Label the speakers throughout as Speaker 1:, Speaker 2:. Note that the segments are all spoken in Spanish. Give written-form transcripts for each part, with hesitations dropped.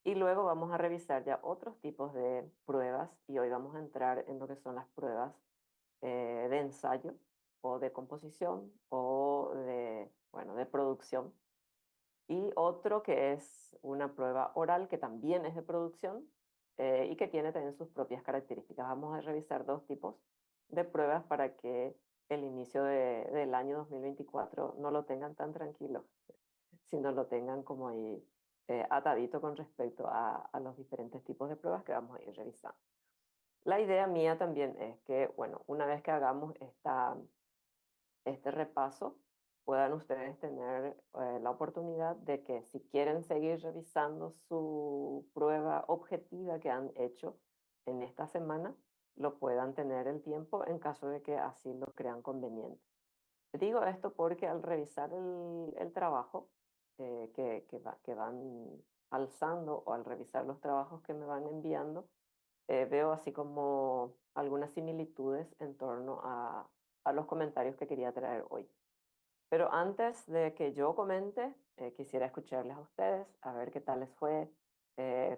Speaker 1: Y luego vamos a revisar ya otros tipos de pruebas y hoy vamos a entrar en lo que son las pruebas de ensayo o de composición o de, bueno, de producción. Y otro que es una prueba oral que también es de producción y que tiene también sus propias características. Vamos a revisar dos tipos de pruebas para que el inicio del año 2024 no lo tengan tan tranquilo, sino lo tengan como ahí atadito con respecto a los diferentes tipos de pruebas que vamos a ir revisando. La idea mía también es que, bueno, una vez que hagamos este repaso, puedan ustedes tener la oportunidad de que si quieren seguir revisando su prueba objetiva que han hecho en esta semana, lo puedan tener el tiempo en caso de que así lo crean conveniente. Digo esto porque al revisar el trabajo que van alzando o al revisar los trabajos que me van enviando, veo así como algunas similitudes en torno a los comentarios que quería traer hoy. Pero antes de que yo comente, quisiera escucharles a ustedes, a ver qué tal les fue,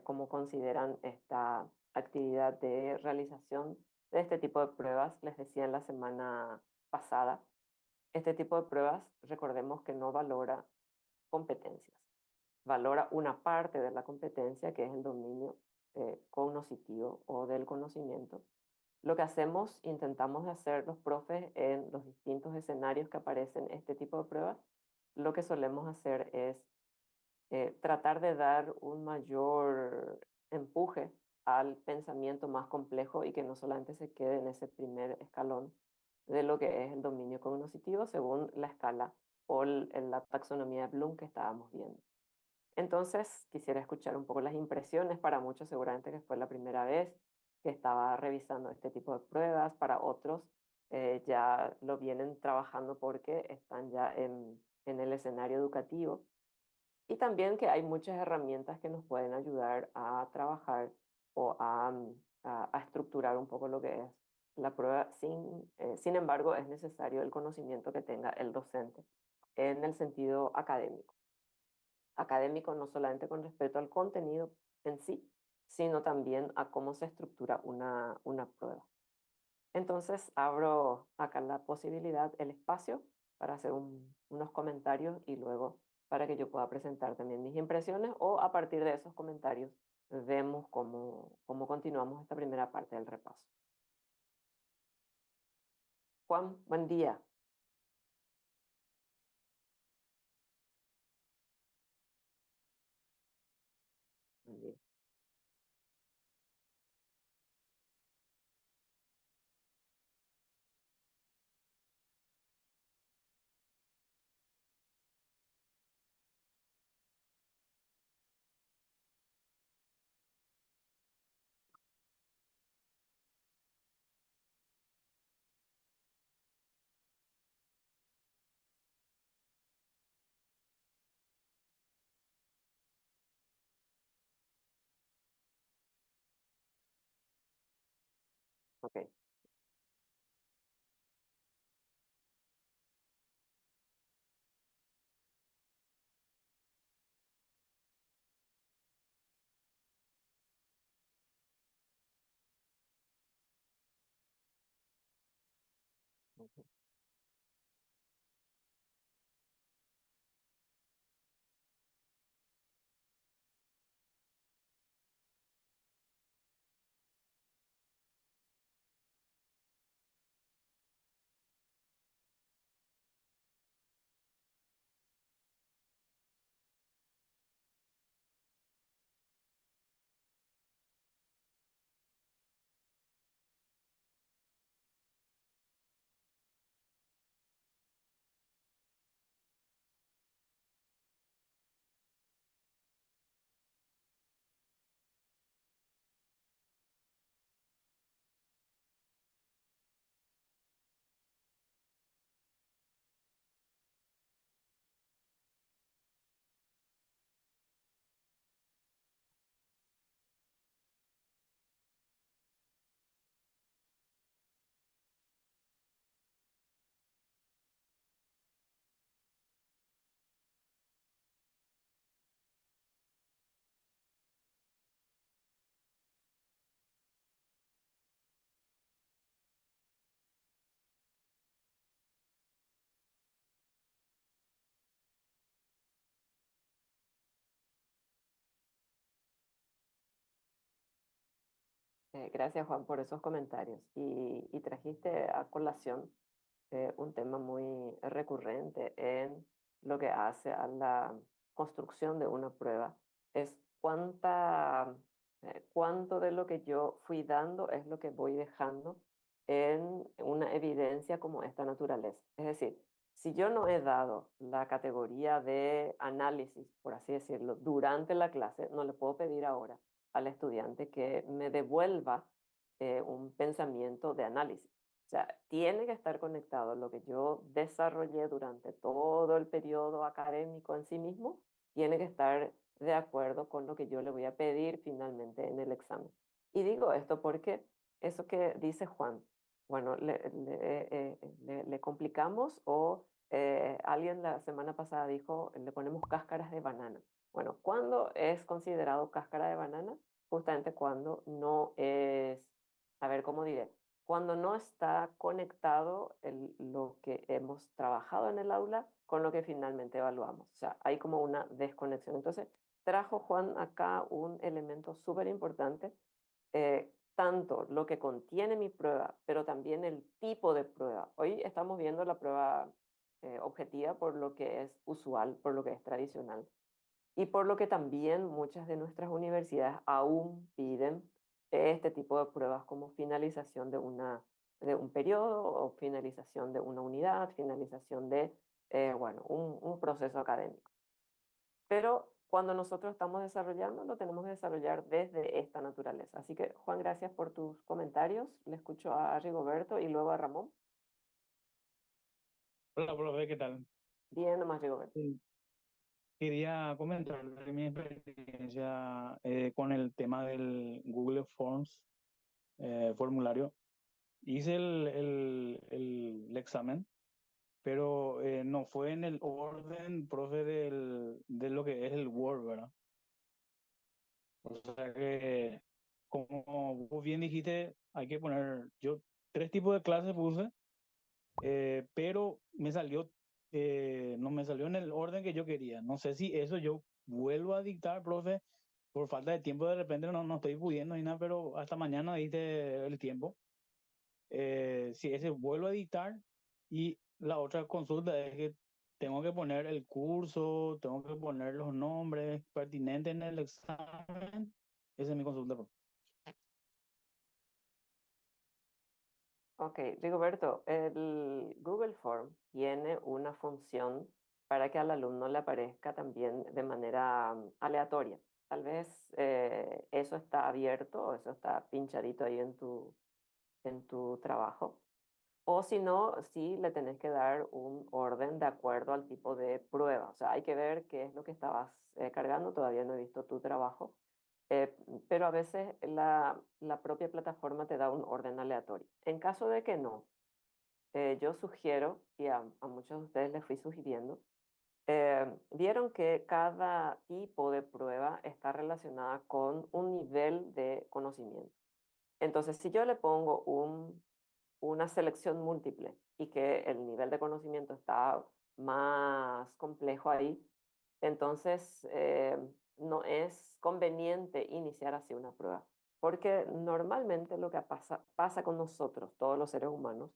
Speaker 1: cómo consideran esta actividad de realización de este tipo de pruebas. Les decía en la semana pasada, este tipo de pruebas, recordemos que no valora competencias, valora una parte de la competencia que es el dominio cognoscitivo o del conocimiento. Lo que hacemos, intentamos de hacer los profes en los distintos escenarios que aparecen este tipo de pruebas, lo que solemos hacer es tratar de dar un mayor empuje al pensamiento más complejo y que no solamente se quede en ese primer escalón de lo que es el dominio cognoscitivo según la escala o la taxonomía de Bloom que estábamos viendo. Entonces, quisiera escuchar un poco las impresiones. Para muchos seguramente que fue la primera vez que estaba revisando este tipo de pruebas. Para otros ya lo vienen trabajando porque están ya en el escenario educativo. Y también que hay muchas herramientas que nos pueden ayudar a trabajar o a estructurar un poco lo que es la prueba. Sin embargo, es necesario el conocimiento que tenga el docente en el sentido académico académico no solamente con respecto al contenido en sí, sino también a cómo se estructura una prueba. Entonces, abro acá la posibilidad, el espacio para hacer unos comentarios y luego para que yo pueda presentar también mis impresiones o a partir de esos comentarios vemos cómo continuamos esta primera parte del repaso. Juan, buen día. Buen día. Ok, ujú, Gracias, Juan, por esos comentarios. Y trajiste a colación un tema muy recurrente en lo que hace a la construcción de una prueba. Es cuánto de lo que yo fui dando es lo que voy dejando en una evidencia como esta naturaleza. Es decir, si yo no he dado la categoría de análisis, por así decirlo, durante la clase, no le puedo pedir ahora al estudiante que me devuelva un pensamiento de análisis. O sea, tiene que estar conectado lo que yo desarrollé durante todo el periodo académico en sí mismo, tiene que estar de acuerdo con lo que yo le voy a pedir finalmente en el examen. Y digo esto porque eso que dice Juan, bueno, le complicamos o alguien la semana pasada dijo, le ponemos cáscaras de banana. Bueno, ¿cuándo es considerado cáscara de banana? Justamente cuando no es, a ver, ¿cómo diré? Cuando no está conectado lo que hemos trabajado en el aula con lo que finalmente evaluamos. O sea, hay como una desconexión. Entonces, trajo Juan acá un elemento súper importante, tanto lo que contiene mi prueba, pero también el tipo de prueba. Hoy estamos viendo la prueba objetiva por lo que es usual, por lo que es tradicional y por lo que también muchas de nuestras universidades aún piden este tipo de pruebas como finalización de un periodo o finalización de una unidad, finalización de bueno, un proceso académico. Pero cuando nosotros estamos desarrollando, lo tenemos que desarrollar desde esta naturaleza. Así que, Juan, gracias por tus comentarios. Le escucho a Rigoberto y luego a Ramón.
Speaker 2: Hola, profe, ¿qué tal?
Speaker 1: Bien, nomás Rigoberto.
Speaker 2: Sí. Quería comentar mi experiencia con el tema del Google Forms, formulario. Hice el examen, pero no fue en el orden, profe, de lo que es el Word, ¿verdad? O sea que, como vos bien dijiste, hay que poner, yo tres tipos de clases puse, pero me salió, no me salió en el orden que yo quería. No sé si eso yo vuelvo a dictar, profe, por falta de tiempo de repente no estoy pudiendo ni nada, pero hasta mañana diste el tiempo. Si ese vuelvo a dictar y la otra consulta es que tengo que poner el curso, tengo que poner los nombres pertinentes en el examen. Esa es mi consulta, profe.
Speaker 1: Ok, Rigoberto, el Google Form tiene una función para que al alumno le aparezca también de manera aleatoria. Tal vez eso está abierto o eso está pinchadito ahí en tu trabajo. O si no, sí le tenés que dar un orden de acuerdo al tipo de prueba. O sea, hay que ver qué es lo que estabas cargando. Todavía no he visto tu trabajo. Eh, pero a veces la propia plataforma te da un orden aleatorio. En caso de que no, yo sugiero, y a muchos de ustedes les fui sugiriendo, vieron que cada tipo de prueba está relacionada con un nivel de conocimiento. Entonces, si yo le pongo una selección múltiple y que el nivel de conocimiento está más complejo ahí, entonces no es conveniente iniciar así una prueba, porque normalmente lo que pasa con nosotros, todos los seres humanos,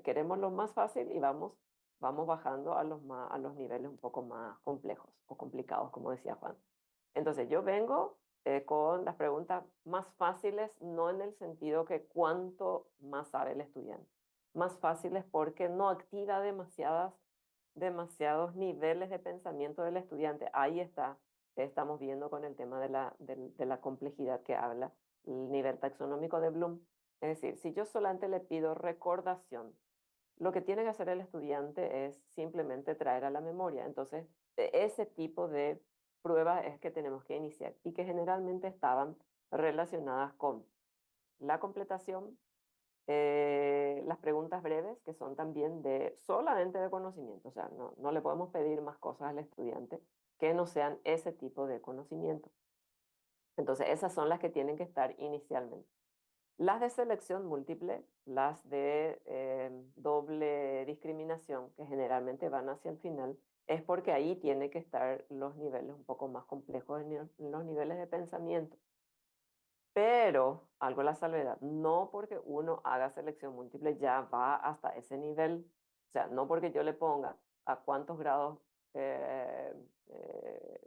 Speaker 1: queremos lo más fácil y vamos bajando a los niveles un poco más complejos o complicados, como decía Juan. Entonces yo vengo con las preguntas más fáciles, no en el sentido que cuánto más sabe el estudiante, más fáciles porque no activa demasiados niveles de pensamiento del estudiante. Ahí está, estamos viendo con el tema de la complejidad que habla el nivel taxonómico de Bloom. Es decir, si yo solamente le pido recordación, lo que tiene que hacer el estudiante es simplemente traer a la memoria. Entonces, ese tipo de pruebas es que tenemos que iniciar y que generalmente estaban relacionadas con la completación, las preguntas breves, que son también solamente de conocimiento. O sea, no le podemos pedir más cosas al estudiante que no sean ese tipo de conocimiento. Entonces, esas son las que tienen que estar inicialmente. Las de selección múltiple, las de doble discriminación, que generalmente van hacia el final, es porque ahí tiene que estar los niveles un poco más complejos en los niveles de pensamiento. Pero, algo a la salvedad, no porque uno haga selección múltiple ya va hasta ese nivel. O sea, no porque yo le ponga a cuántos grados, eh, eh,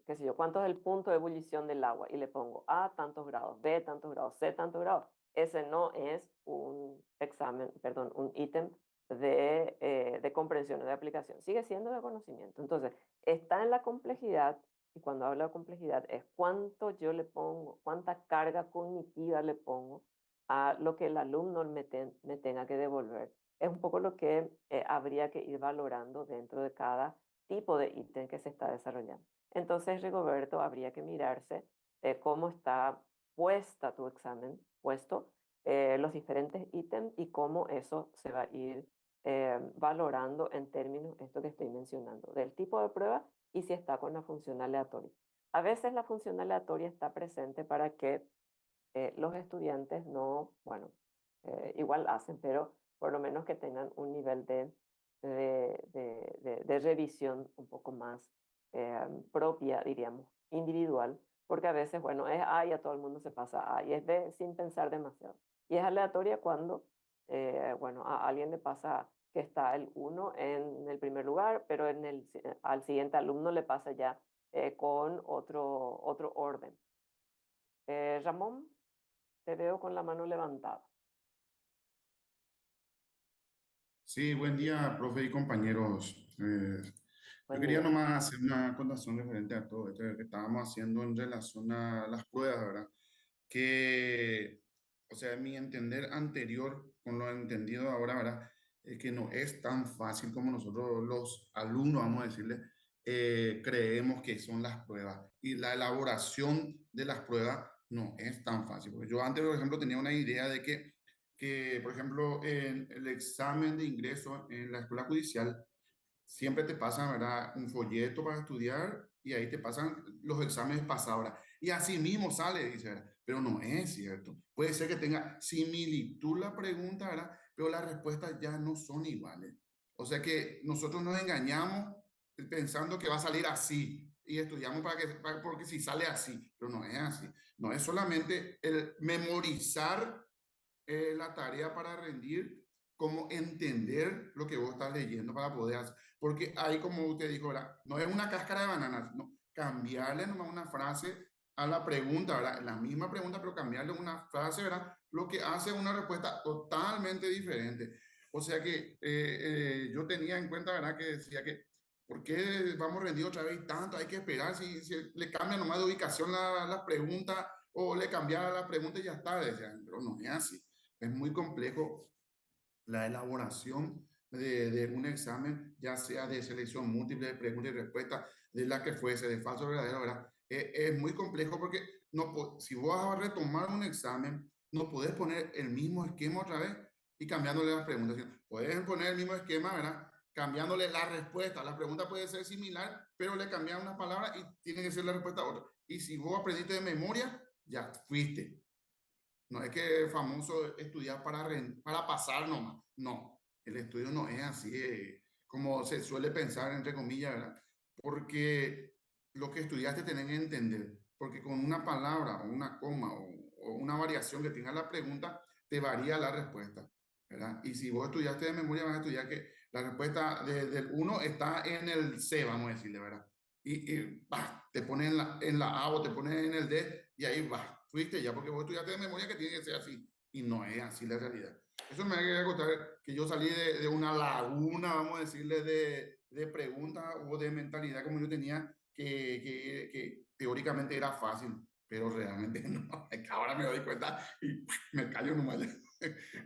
Speaker 1: qué sé yo, cuánto es el punto de ebullición del agua y le pongo A tantos grados, B tantos grados, C tantos grados. Ese no es un examen, perdón, un ítem de comprensión o de aplicación. Sigue siendo de conocimiento. Entonces, está en la complejidad, y cuando hablo de complejidad es cuánto yo le pongo, cuánta carga cognitiva le pongo a lo que el alumno me tenga que devolver. Es un poco lo que habría que ir valorando dentro de cada tipo de ítem que se está desarrollando. Entonces, Rigoberto, habría que mirarse cómo está puesta tu examen, puesto los diferentes ítems y cómo eso se va a ir valorando en términos, esto que estoy mencionando, del tipo de prueba y si está con la función aleatoria. A veces la función aleatoria está presente para que los estudiantes no, bueno, igual hacen, pero por lo menos que tengan un nivel de revisión un poco más propia, diríamos, individual, porque a veces, bueno, es A y a todo el mundo se pasa A, y es B sin pensar demasiado. Y es aleatoria cuando, bueno, a alguien le pasa que está el uno en el primer lugar, pero al siguiente alumno le pasa ya con otro orden. Ramón, te veo con la mano levantada.
Speaker 3: Sí, buen día, profe y compañeros. Yo
Speaker 1: Buen
Speaker 3: quería
Speaker 1: día.
Speaker 3: nomás hacer una acotación referente a todo esto que estábamos haciendo en relación a las pruebas, ¿verdad? Que, o sea, mi entender anterior con lo entendido ahora, ¿verdad? Es que no es tan fácil como nosotros los alumnos, vamos a decirle, creemos que son las pruebas. Y la elaboración de las pruebas no es tan fácil. Porque yo antes, por ejemplo, tenía una idea de que, por ejemplo, en el examen de ingreso en la escuela judicial, siempre te pasan, ¿verdad? Un folleto para estudiar y ahí te pasan los exámenes pasados, ¿verdad? Y así mismo sale, dice, ¿verdad? Pero no es cierto. Puede ser que tenga similitud la pregunta, ¿verdad? Pero las respuestas ya no son iguales. O sea que nosotros nos engañamos pensando que va a salir así y estudiamos porque si sale así, pero no es así. No es solamente el memorizar la tarea para rendir, como entender lo que vos estás leyendo para poder hacer. Porque ahí, como usted dijo, ¿verdad? No es una cáscara de bananas, no, cambiarle nomás una frase a la pregunta, ¿verdad? La misma pregunta, pero cambiarle una frase, ¿verdad? Lo que hace una respuesta totalmente diferente. O sea que yo tenía en cuenta, ¿verdad? Que decía que, ¿por qué vamos rendido otra vez tanto? Hay que esperar si le cambia nomás de ubicación la pregunta o le cambia la pregunta y ya está. Decían, pero no es así. Es muy complejo la elaboración de un examen, ya sea de selección múltiple, de preguntas y respuestas, de la que fuese, de falso o verdadero, ¿verdad? Es muy complejo porque no, si vos vas a retomar un examen, no podés poner el mismo esquema otra vez y cambiándole las preguntas. Puedes poner el mismo esquema, ¿verdad? Cambiándole la respuesta. La pregunta puede ser similar, pero le cambian unas palabras y tiene que ser la respuesta otra. Y si vos aprendiste de memoria, ya fuiste. No es que es famoso estudiar para pasar nomás. No, el estudio no es así como se suele pensar, entre comillas, ¿verdad? Porque lo que estudiaste tenés que entender. Porque con una palabra o una coma o una variación que tenga la pregunta, te varía la respuesta, ¿verdad? Y si vos estudiaste de memoria, vas a estudiar que la respuesta del uno está en el C, vamos a decirle, ¿verdad? Y bah, te pones en la A o te pones en el D y ahí va, fuiste ya, porque vos estudiaste de memoria que tiene que ser así. Y no es así la realidad. Eso me quería contar que yo salí de una laguna, vamos a decirle, de preguntas o de mentalidad como yo tenía, que teóricamente era fácil, pero realmente no. Es que ahora me doy cuenta y me callo nomás.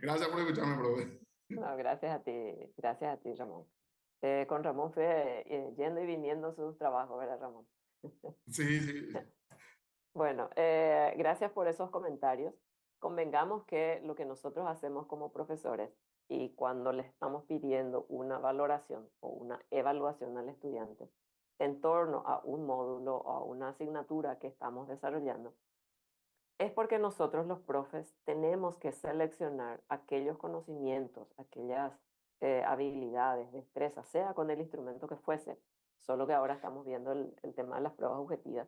Speaker 3: Gracias por escucharme, brother.
Speaker 1: No, gracias a ti, Ramón. Con Ramón fue yendo y viniendo sus trabajos, ¿verdad, Ramón?
Speaker 3: Sí, sí.
Speaker 1: Bueno, gracias por esos comentarios. Convengamos que lo que nosotros hacemos como profesores y cuando le estamos pidiendo una valoración o una evaluación al estudiante en torno a un módulo o a una asignatura que estamos desarrollando, es porque nosotros los profes tenemos que seleccionar aquellos conocimientos, aquellas habilidades, destrezas, sea con el instrumento que fuese, solo que ahora estamos viendo el tema de las pruebas objetivas,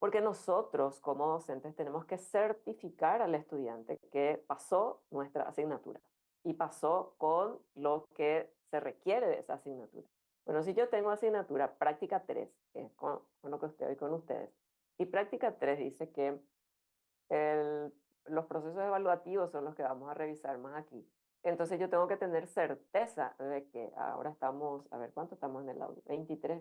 Speaker 1: Porque nosotros como docentes tenemos que certificar al estudiante que pasó nuestra asignatura y pasó con lo que se requiere de esa asignatura. Bueno, si yo tengo asignatura práctica 3, que es con lo que estoy con ustedes, y práctica 3 dice que el- los procesos evaluativos son los que vamos a revisar más aquí. Entonces yo tengo que tener certeza de que ahora estamos, a ver, ¿cuánto estamos en el aula? 23,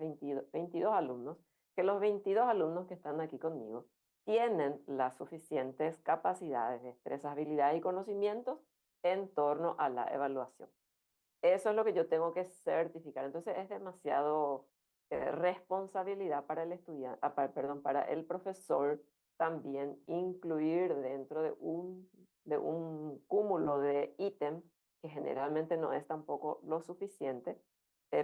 Speaker 1: 22 alumnos, que los 22 alumnos que están aquí conmigo tienen las suficientes capacidades, destrezas, habilidades y conocimientos en torno a la evaluación. Eso es lo que yo tengo que certificar. Entonces es demasiado responsabilidad para el estudiante, perdón, para el profesor también incluir dentro de un cúmulo de ítem que generalmente no es tampoco lo suficiente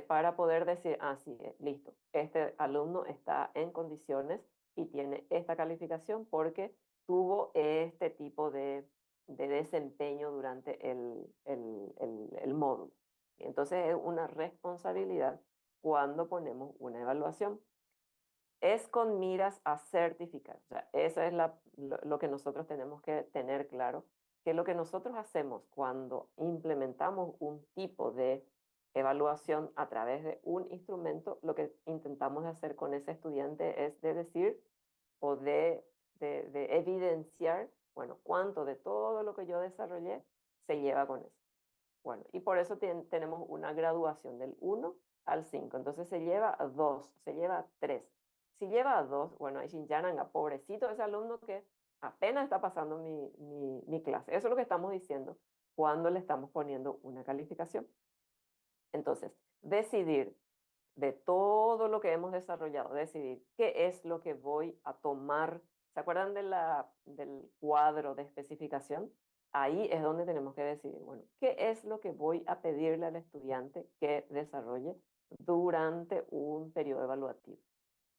Speaker 1: para poder decir, ah, sí, listo, este alumno está en condiciones y tiene esta calificación porque tuvo este tipo de desempeño durante el módulo. Entonces es una responsabilidad cuando ponemos una evaluación. Es con miras a certificar. O sea, eso es lo que nosotros tenemos que tener claro, que lo que nosotros hacemos cuando implementamos un tipo de evaluación a través de un instrumento, lo que intentamos hacer con ese estudiante es de decir o de evidenciar, bueno, cuánto de todo lo que yo desarrollé se lleva con eso. Bueno, y por eso tenemos una graduación del 1 al 5. Entonces se lleva a 2, se lleva a 3. Si lleva a 2, bueno, ahí Shinjananga, pobrecito ese alumno que apenas está pasando mi clase. Eso es lo que estamos diciendo cuando le estamos poniendo una calificación. Entonces, decidir de todo lo que hemos desarrollado, decidir qué es lo que voy a tomar. ¿Se acuerdan del cuadro de especificación? Ahí es donde tenemos que decidir, bueno, ¿qué es lo que voy a pedirle al estudiante que desarrolle durante un periodo evaluativo?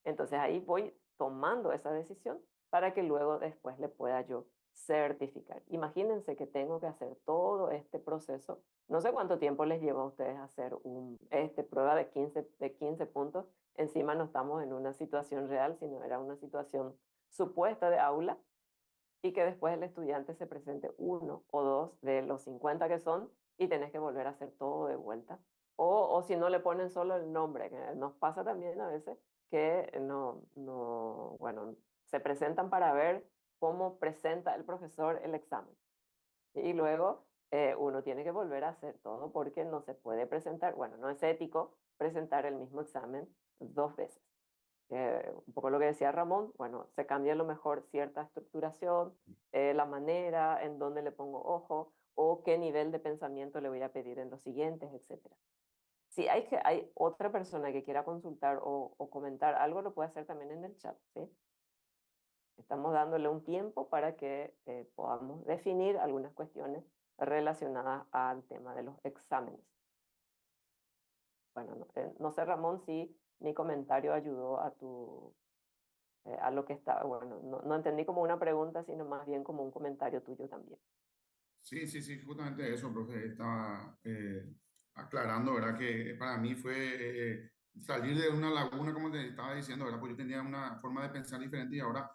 Speaker 1: Entonces ahí voy tomando esa decisión para que luego después le pueda yo certificar. Imagínense que tengo que hacer todo este proceso. No sé cuánto tiempo les lleva a ustedes hacer prueba de 15 puntos. Encima no estamos en una situación real, sino era una situación supuesta de aula y que después el estudiante se presente uno o dos de los 50 que son y tenés que volver a hacer todo de vuelta. O si no le ponen solo el nombre, que nos pasa también a veces que bueno, se presentan para ver cómo presenta el profesor el examen. Y luego uno tiene que volver a hacer todo porque no se puede presentar, bueno, no es ético presentar el mismo examen 2 veces. Un poco lo que decía Ramón, bueno, se cambia a lo mejor cierta estructuración, la manera en donde le pongo ojo o qué nivel de pensamiento le voy a pedir en los siguientes, etcétera. Si hay otra persona que quiera consultar o comentar algo, lo puede hacer también en el chat, ¿sí? Estamos dándole un tiempo para que podamos definir algunas cuestiones relacionadas al tema de los exámenes. Bueno, no sé, Ramón, si mi comentario ayudó a lo que estaba, bueno, no entendí como una pregunta, sino más bien como un comentario tuyo también.
Speaker 3: Sí, sí, sí, justamente eso, profe. Estaba aclarando, ¿verdad? Que para mí fue salir de una laguna, como te estaba diciendo, ¿verdad? Pues yo tenía una forma de pensar diferente y ahora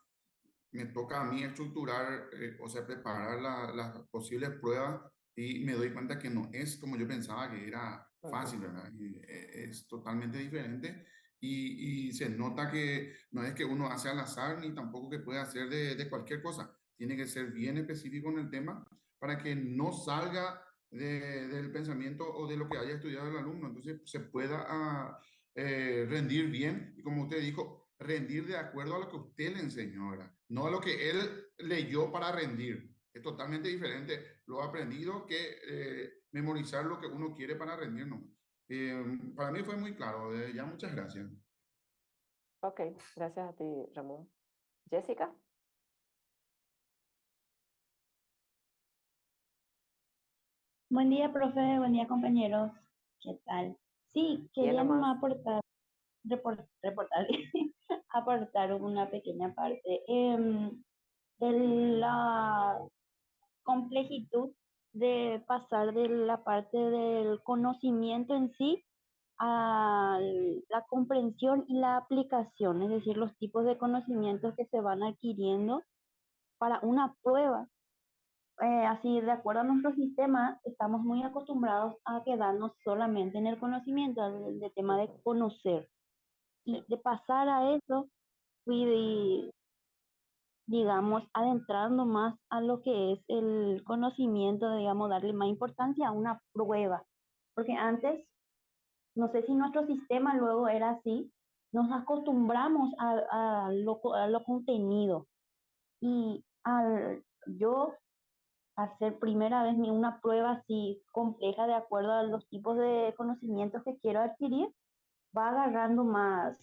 Speaker 3: me toca a mí estructurar, o sea, preparar las posibles pruebas y me doy cuenta que no es como yo pensaba que era fácil,
Speaker 1: Ujú.
Speaker 3: ¿verdad? Y, es totalmente diferente y se nota que no es que uno hace al azar ni tampoco que puede hacer de cualquier cosa. Tiene que ser bien específico en el tema para que no salga del pensamiento o de lo que haya estudiado el alumno. Entonces se pueda rendir bien y como usted dijo, rendir de acuerdo a lo que usted le enseñó, ¿verdad? No a lo que él leyó para rendir. Es totalmente diferente lo aprendido que memorizar lo que uno quiere para rendir, ¿no? Para mí fue muy claro. Ya, muchas gracias.
Speaker 1: Ok, gracias a ti, Ramón. Jessica,
Speaker 4: Buen día, profe, buen día, compañeros. ¿Qué tal? Sí,
Speaker 1: bien
Speaker 4: quería
Speaker 1: nomás.
Speaker 4: nomás reportar, aportar una pequeña parte de la complejitud de pasar de la parte del conocimiento en sí a la comprensión y la aplicación, es decir, los tipos de conocimientos que se van adquiriendo para una prueba. Así, de acuerdo a nuestro sistema, estamos muy acostumbrados a quedarnos solamente en el conocimiento, del tema de
Speaker 1: Ujú,
Speaker 4: conocer. Y
Speaker 1: sí,
Speaker 4: de pasar a eso, fui, digamos, adentrando más a lo que es el conocimiento, digamos, darle más importancia a una prueba. Porque antes, no sé si nuestro sistema luego era así, nos acostumbramos a lo contenido. Y al yo hacer primera vez una prueba así compleja de acuerdo a los tipos de conocimientos que quiero adquirir, va agarrando más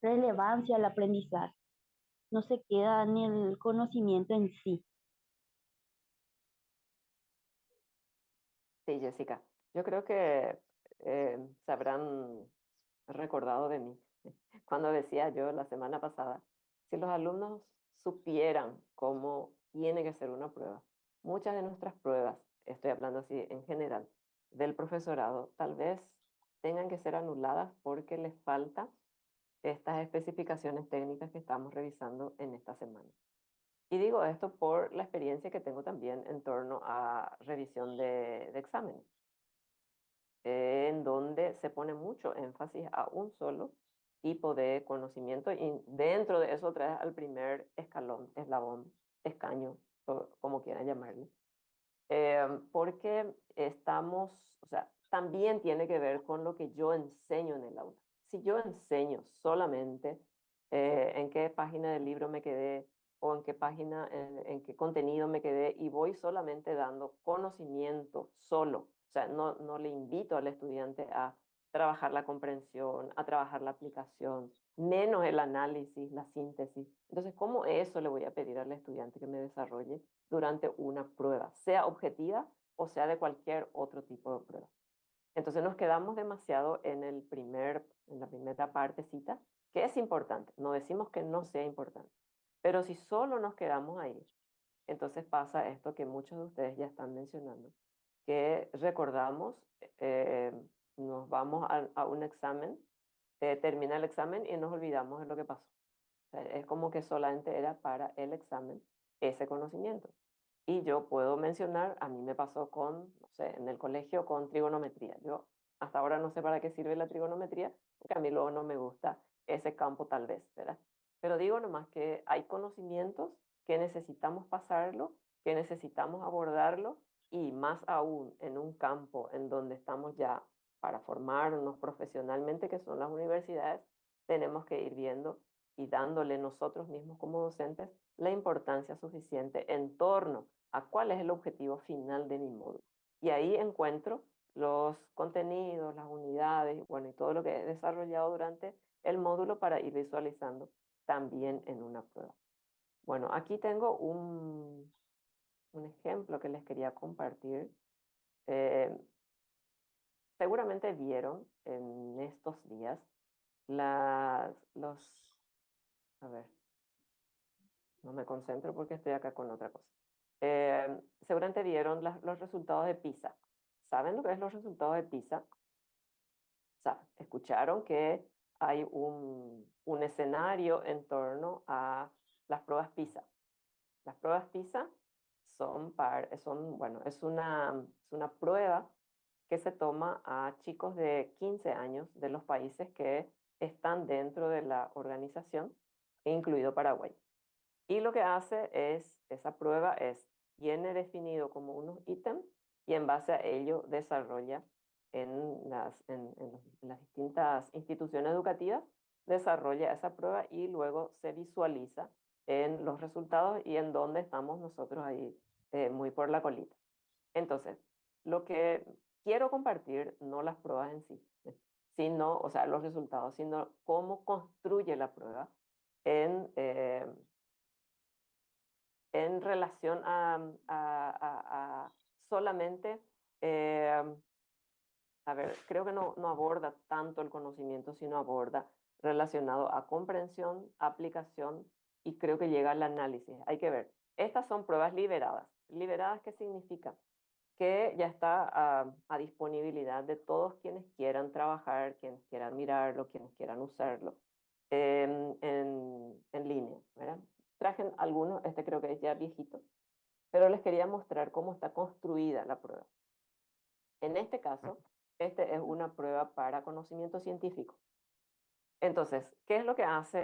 Speaker 4: relevancia al aprendizaje. No se queda en el conocimiento en sí.
Speaker 1: sí, Jessica. Yo creo que se habrán recordado de mí cuando decía yo la semana pasada, si los alumnos supieran cómo tiene que ser una prueba, muchas de nuestras pruebas, estoy hablando así en general, del profesorado, tal vez tengan que ser anuladas porque les falta estas especificaciones técnicas que estamos revisando en esta semana. Y digo esto por la experiencia que tengo también en torno a revisión de exámenes, en donde se pone mucho énfasis a un solo tipo de conocimiento y dentro de eso traes al primer escalón, eslabón, escaño, como quieran llamarle, porque estamos, o sea, también tiene que ver con lo que yo enseño en el aula. Si yo enseño solamente en qué página del libro me quedé o en qué página, en qué contenido me quedé y voy solamente dando conocimiento solo, o sea, no le invito al estudiante a trabajar la comprensión, a trabajar la aplicación, menos el análisis, la síntesis. Entonces, ¿cómo eso le voy a pedir al estudiante que me desarrolle durante una prueba, sea objetiva o sea de cualquier otro tipo de prueba? Entonces nos quedamos demasiado en la primera partecita, que es importante, no decimos que no sea importante, pero si solo nos quedamos ahí, entonces pasa esto que muchos de ustedes ya están mencionando, que recordamos, eh, nos vamos a un examen, termina el examen y nos olvidamos de lo que pasó. O sea, es como que solamente era para el examen ese conocimiento. Y yo puedo mencionar, a mí me pasó con, no sé, en el colegio con trigonometría. Yo hasta ahora no sé para qué sirve la trigonometría, porque a mí luego no me gusta ese campo tal vez, ¿verdad? Pero digo nomás que hay conocimientos que necesitamos pasarlo, que necesitamos abordarlo, y más aún en un campo en donde estamos ya para formarnos profesionalmente, que son las universidades, tenemos que ir viendo y dándole nosotros mismos como docentes la importancia suficiente en torno a cuál es el objetivo final de mi módulo. Y ahí encuentro los contenidos, las unidades, bueno, y todo lo que he desarrollado durante el módulo para ir visualizando también en una prueba. Bueno, aquí tengo un ejemplo que les quería compartir. Eh, Seguramente vieron en estos días a ver, no me concentro porque estoy acá con otra cosa. Seguramente vieron los resultados de PISA. ¿Saben lo que es los resultados de PISA? Escucharon que hay un escenario en torno a las pruebas PISA. Las pruebas PISA bueno, es una prueba que se toma a chicos de 15 años de los países que están dentro de la organización, incluido Paraguay. Y lo que hace esa prueba tiene definido como unos ítems y en base a ello desarrolla en las distintas instituciones educativas, desarrolla esa prueba y luego se visualiza en los resultados y en dónde estamos nosotros ahí muy por la colita. Entonces, lo que quiero compartir, no las pruebas en sí, sino, o sea, los resultados, sino cómo construye la prueba en, eh, en relación a solamente, eh, a ver, creo que no aborda tanto el conocimiento, sino aborda relacionado a comprensión, aplicación y creo que llega al análisis. Hay que ver. Estas son pruebas liberadas. ¿Liberadas qué significa? que ya está a disponibilidad de todos quienes quieran trabajar, quienes quieran mirarlo, quienes quieran usarlo en línea, ¿verdad? Traje algunos, este creo que es ya viejito, pero les quería mostrar cómo está construida la prueba. En este caso, este es una prueba para conocimiento científico. Entonces, ¿qué es lo que hace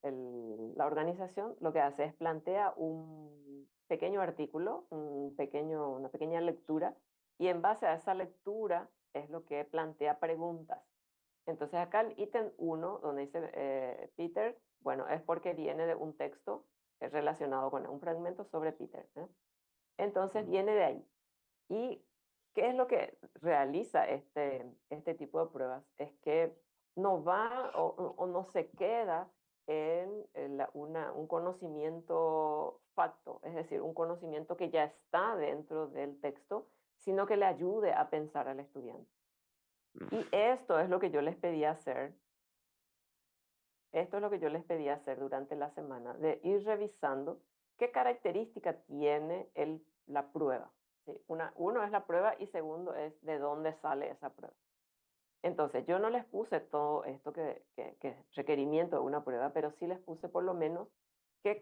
Speaker 1: la organización? Lo que hace es plantea un pequeño artículo, una pequeña lectura, y en base a esa lectura es lo que plantea preguntas. Entonces, acá el ítem 1, donde dice Peter, bueno, es porque viene de un texto relacionado con un fragmento sobre Peter, ¿eh? Entonces, viene de ahí. ¿Y qué es lo que realiza este tipo de pruebas? Es que no va o no se queda en un conocimiento facto, es decir, un conocimiento que ya está dentro del texto, sino que le ayude a pensar al estudiante. Y esto es lo que yo les pedí hacer. Esto es lo que yo les pedí hacer durante la semana, de ir revisando qué característica tiene la prueba. ¿Sí? Uno es la prueba y segundo es de dónde sale esa prueba. Entonces, yo no les puse todo esto que es requerimiento de una prueba, pero sí les puse por lo menos les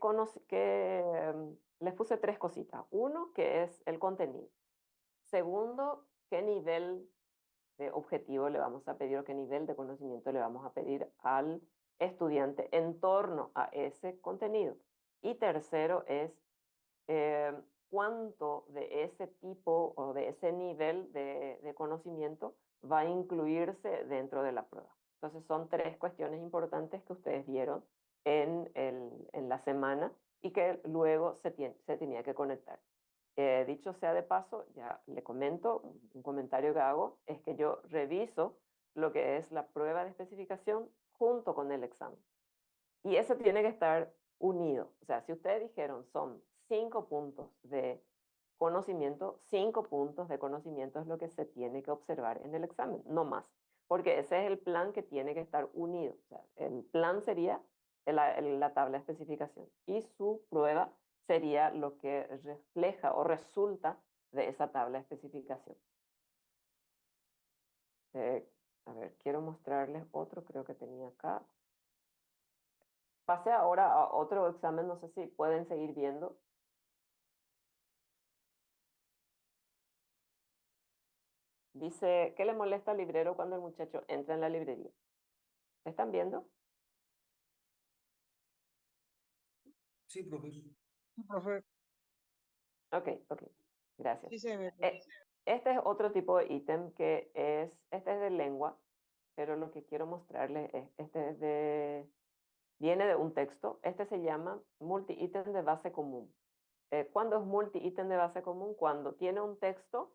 Speaker 1: puse 3 cositas. Uno, que es el contenido. Segundo, qué nivel de objetivo le vamos a pedir o qué nivel de conocimiento le vamos a pedir al estudiante en torno a ese contenido. Y tercero es cuánto de ese tipo o de ese nivel de conocimiento va a incluirse dentro de la prueba. Entonces son 3 cuestiones importantes que ustedes vieron en la semana y que luego se tenía que conectar. Dicho sea de paso, ya le comento, un comentario que hago es que yo reviso lo que es la prueba de especificación junto con el examen. Y eso tiene que estar unido. O sea, si ustedes dijeron son 5 puntos de conocimiento, 5 puntos de conocimiento es lo que se tiene que observar en el examen, no más. Porque ese es el plan que tiene que estar unido. O sea, el plan sería la tabla de especificación y su prueba sería lo que refleja o resulta de esa tabla de especificación. A ver, quiero mostrarles otro, creo que tenía acá. Pase ahora a otro examen, no sé si pueden seguir viendo. Dice, ¿qué le molesta al librero cuando el muchacho entra en la librería? ¿Están viendo?
Speaker 5: Sí, profe.
Speaker 6: Profe,
Speaker 1: Ok, ok, gracias.
Speaker 6: sí se ve.
Speaker 1: Este es otro tipo de ítem este es de lengua, pero lo que quiero mostrarles es, viene de un texto, este se llama multi-ítem de base común. ¿Cuándo es multi-ítem de base común? Cuando tiene un texto,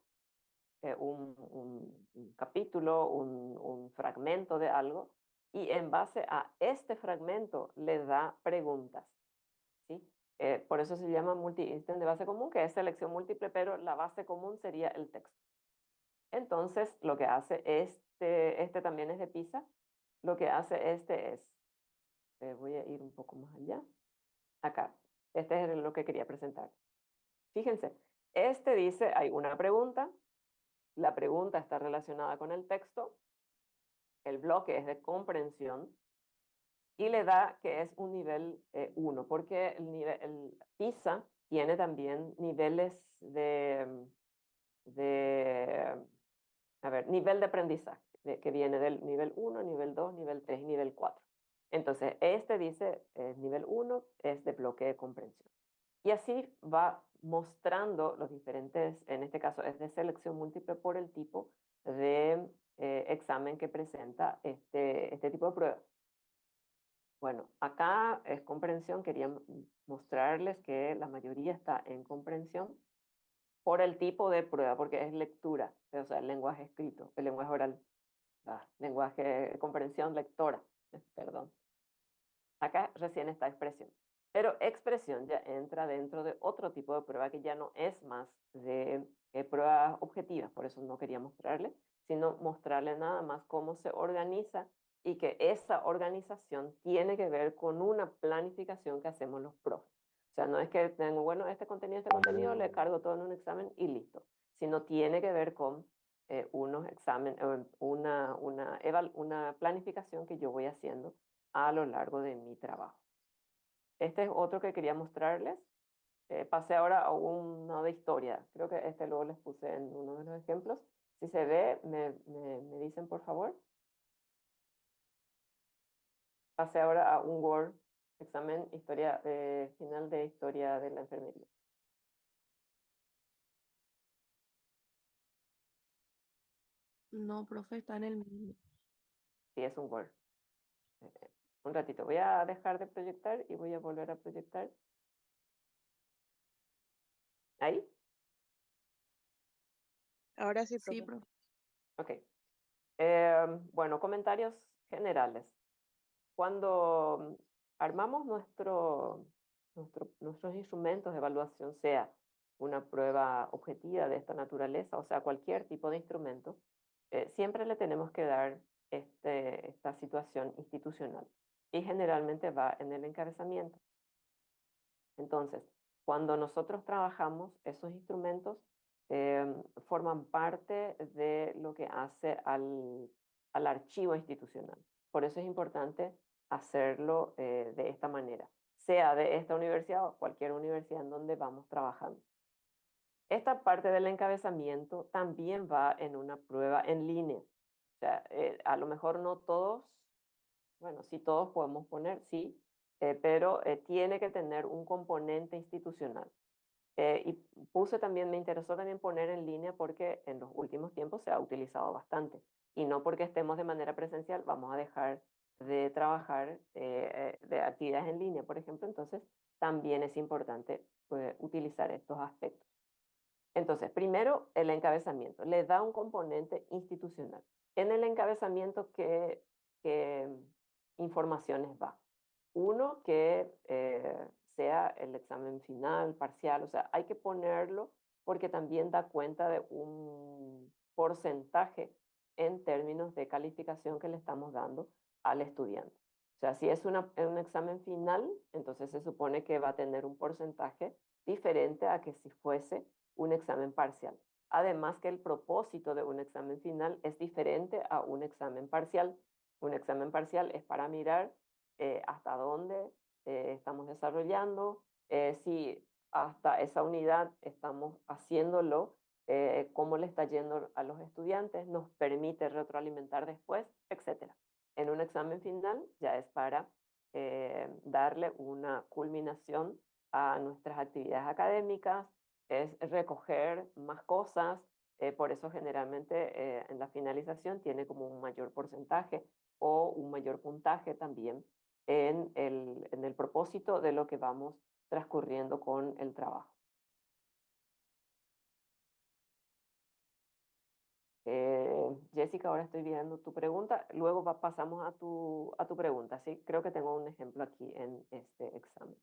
Speaker 1: un capítulo, un fragmento de algo, y en base a este fragmento le da preguntas. ¿Sí? Por eso se llama multi-ítem de base común, que es selección múltiple, pero la base común sería el texto. Entonces, lo que hace este también es de PISA, lo que hace voy a ir un poco más allá, acá, este es lo que quería presentar. Fíjense, este dice, hay una pregunta, la pregunta está relacionada con el texto, el bloque es de comprensión, y le da que es un nivel 1, porque el PISA tiene también niveles a ver, nivel de aprendizaje, que viene del nivel 1, nivel 2, nivel 3 y nivel 4. Entonces, este dice, nivel 1 es de bloque de comprensión. Y así va mostrando los diferentes, en este caso es de selección múltiple por el tipo de examen que presenta este tipo de prueba. Bueno, acá es comprensión, quería mostrarles que la mayoría está en comprensión por el tipo de prueba, porque es lectura, o sea, el lenguaje escrito, el lenguaje oral, lenguaje, comprensión lectora, perdón. Acá recién está expresión. Pero expresión ya entra dentro de otro tipo de prueba que ya no es más de pruebas objetivas, por eso no quería mostrarle, sino mostrarle nada más cómo se organiza y que esa organización tiene que ver con una planificación que hacemos los profes. O sea, no es que tengo, bueno, este contenido, le cargo todo en un examen y listo. sino tiene que ver con unos exámenes, una planificación que yo voy haciendo a lo largo de mi trabajo. Este es otro que quería mostrarles. Pasé ahora a uno de historia. Creo que este luego les puse en uno de los ejemplos. Si se ve, me dicen por favor. Pasé ahora a un Word, examen historia, final de historia de la enfermería.
Speaker 6: No, profe, está en el mismo.
Speaker 1: Sí, es un Word. Un ratito, voy a dejar de proyectar y voy a volver a proyectar. ¿Ahí?
Speaker 7: Ahora sí,
Speaker 6: Sí,
Speaker 7: profe.
Speaker 6: profe.
Speaker 1: Ok. Bueno, comentarios generales. Cuando armamos nuestros instrumentos de evaluación, sea una prueba objetiva de esta naturaleza, o sea, cualquier tipo de instrumento, siempre le tenemos que dar esta situación institucional y generalmente va en el encabezamiento. Entonces, cuando nosotros trabajamos, esos instrumentos forman parte de lo que hace al archivo institucional. Por eso es importante hacerlo de esta manera, sea de esta universidad o cualquier universidad en donde vamos trabajando. Esta parte del encabezamiento también va en una prueba en línea. O sea, a lo mejor no todos, bueno, sí todos podemos poner, sí, pero tiene que tener un componente institucional. Y puse también, me interesó también poner en línea porque en los últimos tiempos se ha utilizado bastante. Y no porque estemos de manera presencial, vamos a dejar de trabajar de actividades en línea, por ejemplo. Entonces, también es importante utilizar estos aspectos. Entonces, primero, el encabezamiento. Le da un componente institucional. En el encabezamiento, ¿qué informaciones va? Uno, que sea el examen final, parcial, o sea, hay que ponerlo porque también da cuenta de un porcentaje en términos de calificación que le estamos dando al estudiante. O sea, si es un examen final, entonces se supone que va a tener un porcentaje diferente a que si fuese un examen parcial. Además que el propósito de un examen final es diferente a un examen parcial. Un examen parcial es para mirar hasta dónde estamos desarrollando, si hasta esa unidad estamos haciéndolo, cómo le está yendo a los estudiantes, nos permite retroalimentar después, etcétera. En un examen final ya es para darle una culminación a nuestras actividades académicas, es recoger más cosas, por eso generalmente en la finalización tiene como un mayor porcentaje o un mayor puntaje también en el propósito de lo que vamos transcurriendo con el trabajo. Jessica, ahora estoy viendo tu pregunta, luego pasamos a tu pregunta, ¿sí? Creo que tengo un ejemplo aquí en este examen.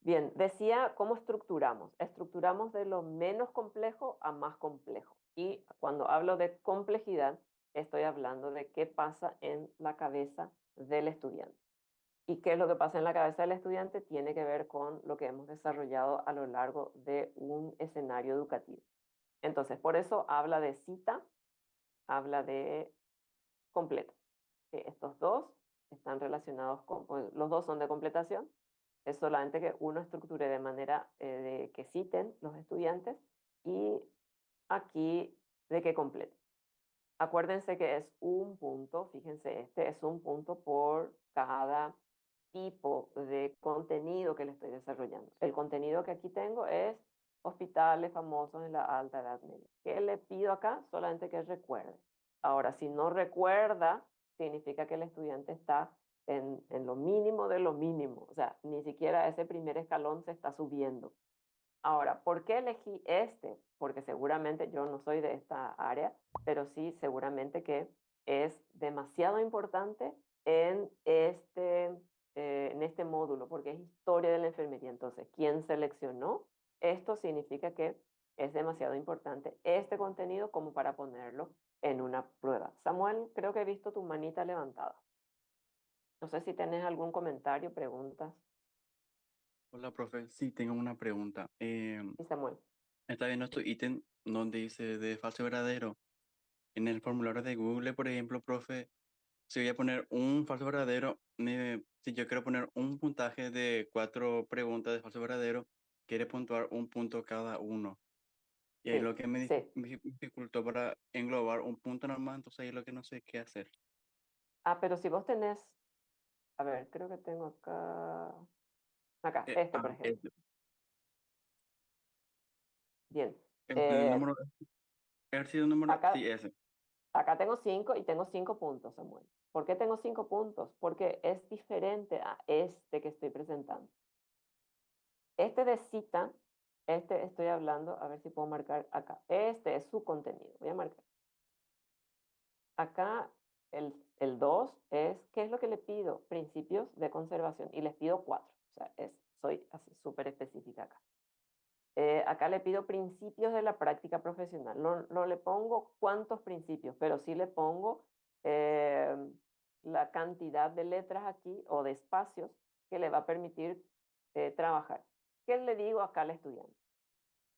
Speaker 1: Bien, decía cómo estructuramos. Estructuramos de lo menos complejo a más complejo. Y cuando hablo de complejidad, estoy hablando de qué pasa en la cabeza del estudiante. ¿Y qué es lo que pasa en la cabeza del estudiante? Tiene que ver con lo que hemos desarrollado a lo largo de un escenario educativo. Entonces, por eso habla de cita, habla de completo. Estos dos están relacionados con, pues, los dos son de completación, es solamente que uno estructure de manera de que citen los estudiantes y aquí de que complete. Acuérdense que es un punto, fíjense, este es un punto por cada tipo de contenido que le estoy desarrollando. El contenido que aquí tengo es hospitales famosos en la alta edad media. ¿Qué le pido acá? Solamente que recuerde. Ahora, si no recuerda, significa que el estudiante está en lo mínimo de lo mínimo. O sea, ni siquiera ese primer escalón se está subiendo. Ahora, ¿por qué elegí este? Porque seguramente yo no soy de esta área, pero sí seguramente que es demasiado importante en este módulo, porque es historia de la enfermería. Entonces, ¿quién seleccionó? Esto significa que es demasiado importante este contenido como para ponerlo en una prueba. Samuel, creo que he visto tu manita levantada. No sé si tienes algún comentario, preguntas.
Speaker 8: Hola, profe. Sí, tengo una pregunta.
Speaker 1: Sí, Samuel.
Speaker 7: Está viendo tu ítem donde dice de falso y verdadero. En el formulario de Google, por ejemplo, profe, si voy a poner un falso verdadero, si yo quiero poner un puntaje de 4 preguntas de falso verdadero, quiere puntuar un punto cada uno. Y ahí
Speaker 1: Sí,
Speaker 7: lo que me
Speaker 1: sí.
Speaker 7: me dificultó para englobar un punto nomás, entonces ahí lo que no sé qué hacer.
Speaker 1: Ah, pero si vos tenés, a ver, creo que tengo acá, este por ejemplo.
Speaker 7: Este,
Speaker 1: Bien.
Speaker 7: el
Speaker 1: Eh,
Speaker 7: número, el sido número,
Speaker 1: acá,
Speaker 7: sí, ese.
Speaker 1: acá tengo 5 y tengo 5 puntos, Samuel. ¿Por qué tengo 5 puntos? Porque es diferente a este que estoy presentando. Este de cita, este estoy hablando, a ver si puedo marcar acá. Este es su contenido. Voy a marcar. Acá el 2 es, ¿qué es lo que le pido? Principios de conservación. Y les pido 4. O sea, soy así súper específica acá. Acá le pido principios de la práctica profesional. No le pongo cuántos principios, pero sí le pongo eh, la cantidad de letras aquí o de espacios que le va a permitir trabajar. ¿Qué le digo acá al estudiante?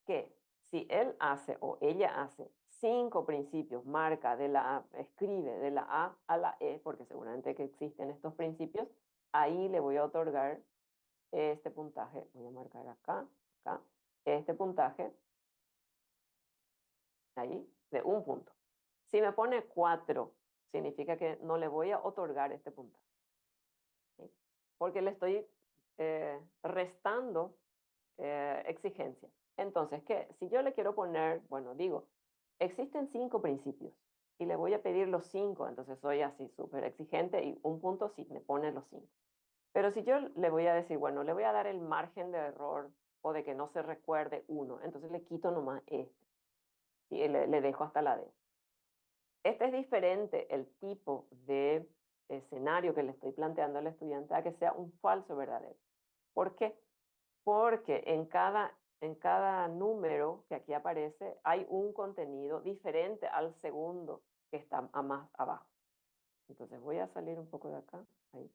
Speaker 1: Que si él hace o ella hace 5 principios, marca de la A, escribe de la A a la E, porque seguramente que existen estos principios, ahí le voy a otorgar este puntaje. Voy a marcar acá, este puntaje, ahí, de un punto. Si me pone 4, significa que no le voy a otorgar este puntaje, ¿sí? Porque le estoy restando exigencia. Entonces, ¿qué? Si yo le quiero poner, bueno, digo, existen 5 principios y le voy a pedir los 5, entonces soy así súper exigente y un punto si me pone los 5. Pero si yo le voy a decir, bueno, le voy a dar el margen de error o de que no se recuerde uno, entonces le quito nomás este y le dejo hasta la D. Este es diferente el tipo de escenario que le estoy planteando al estudiante a que sea un falso verdadero. ¿Por qué? Porque en cada número que aquí aparece hay un contenido diferente al segundo que está a más abajo. Entonces voy a salir un poco de acá, ahí,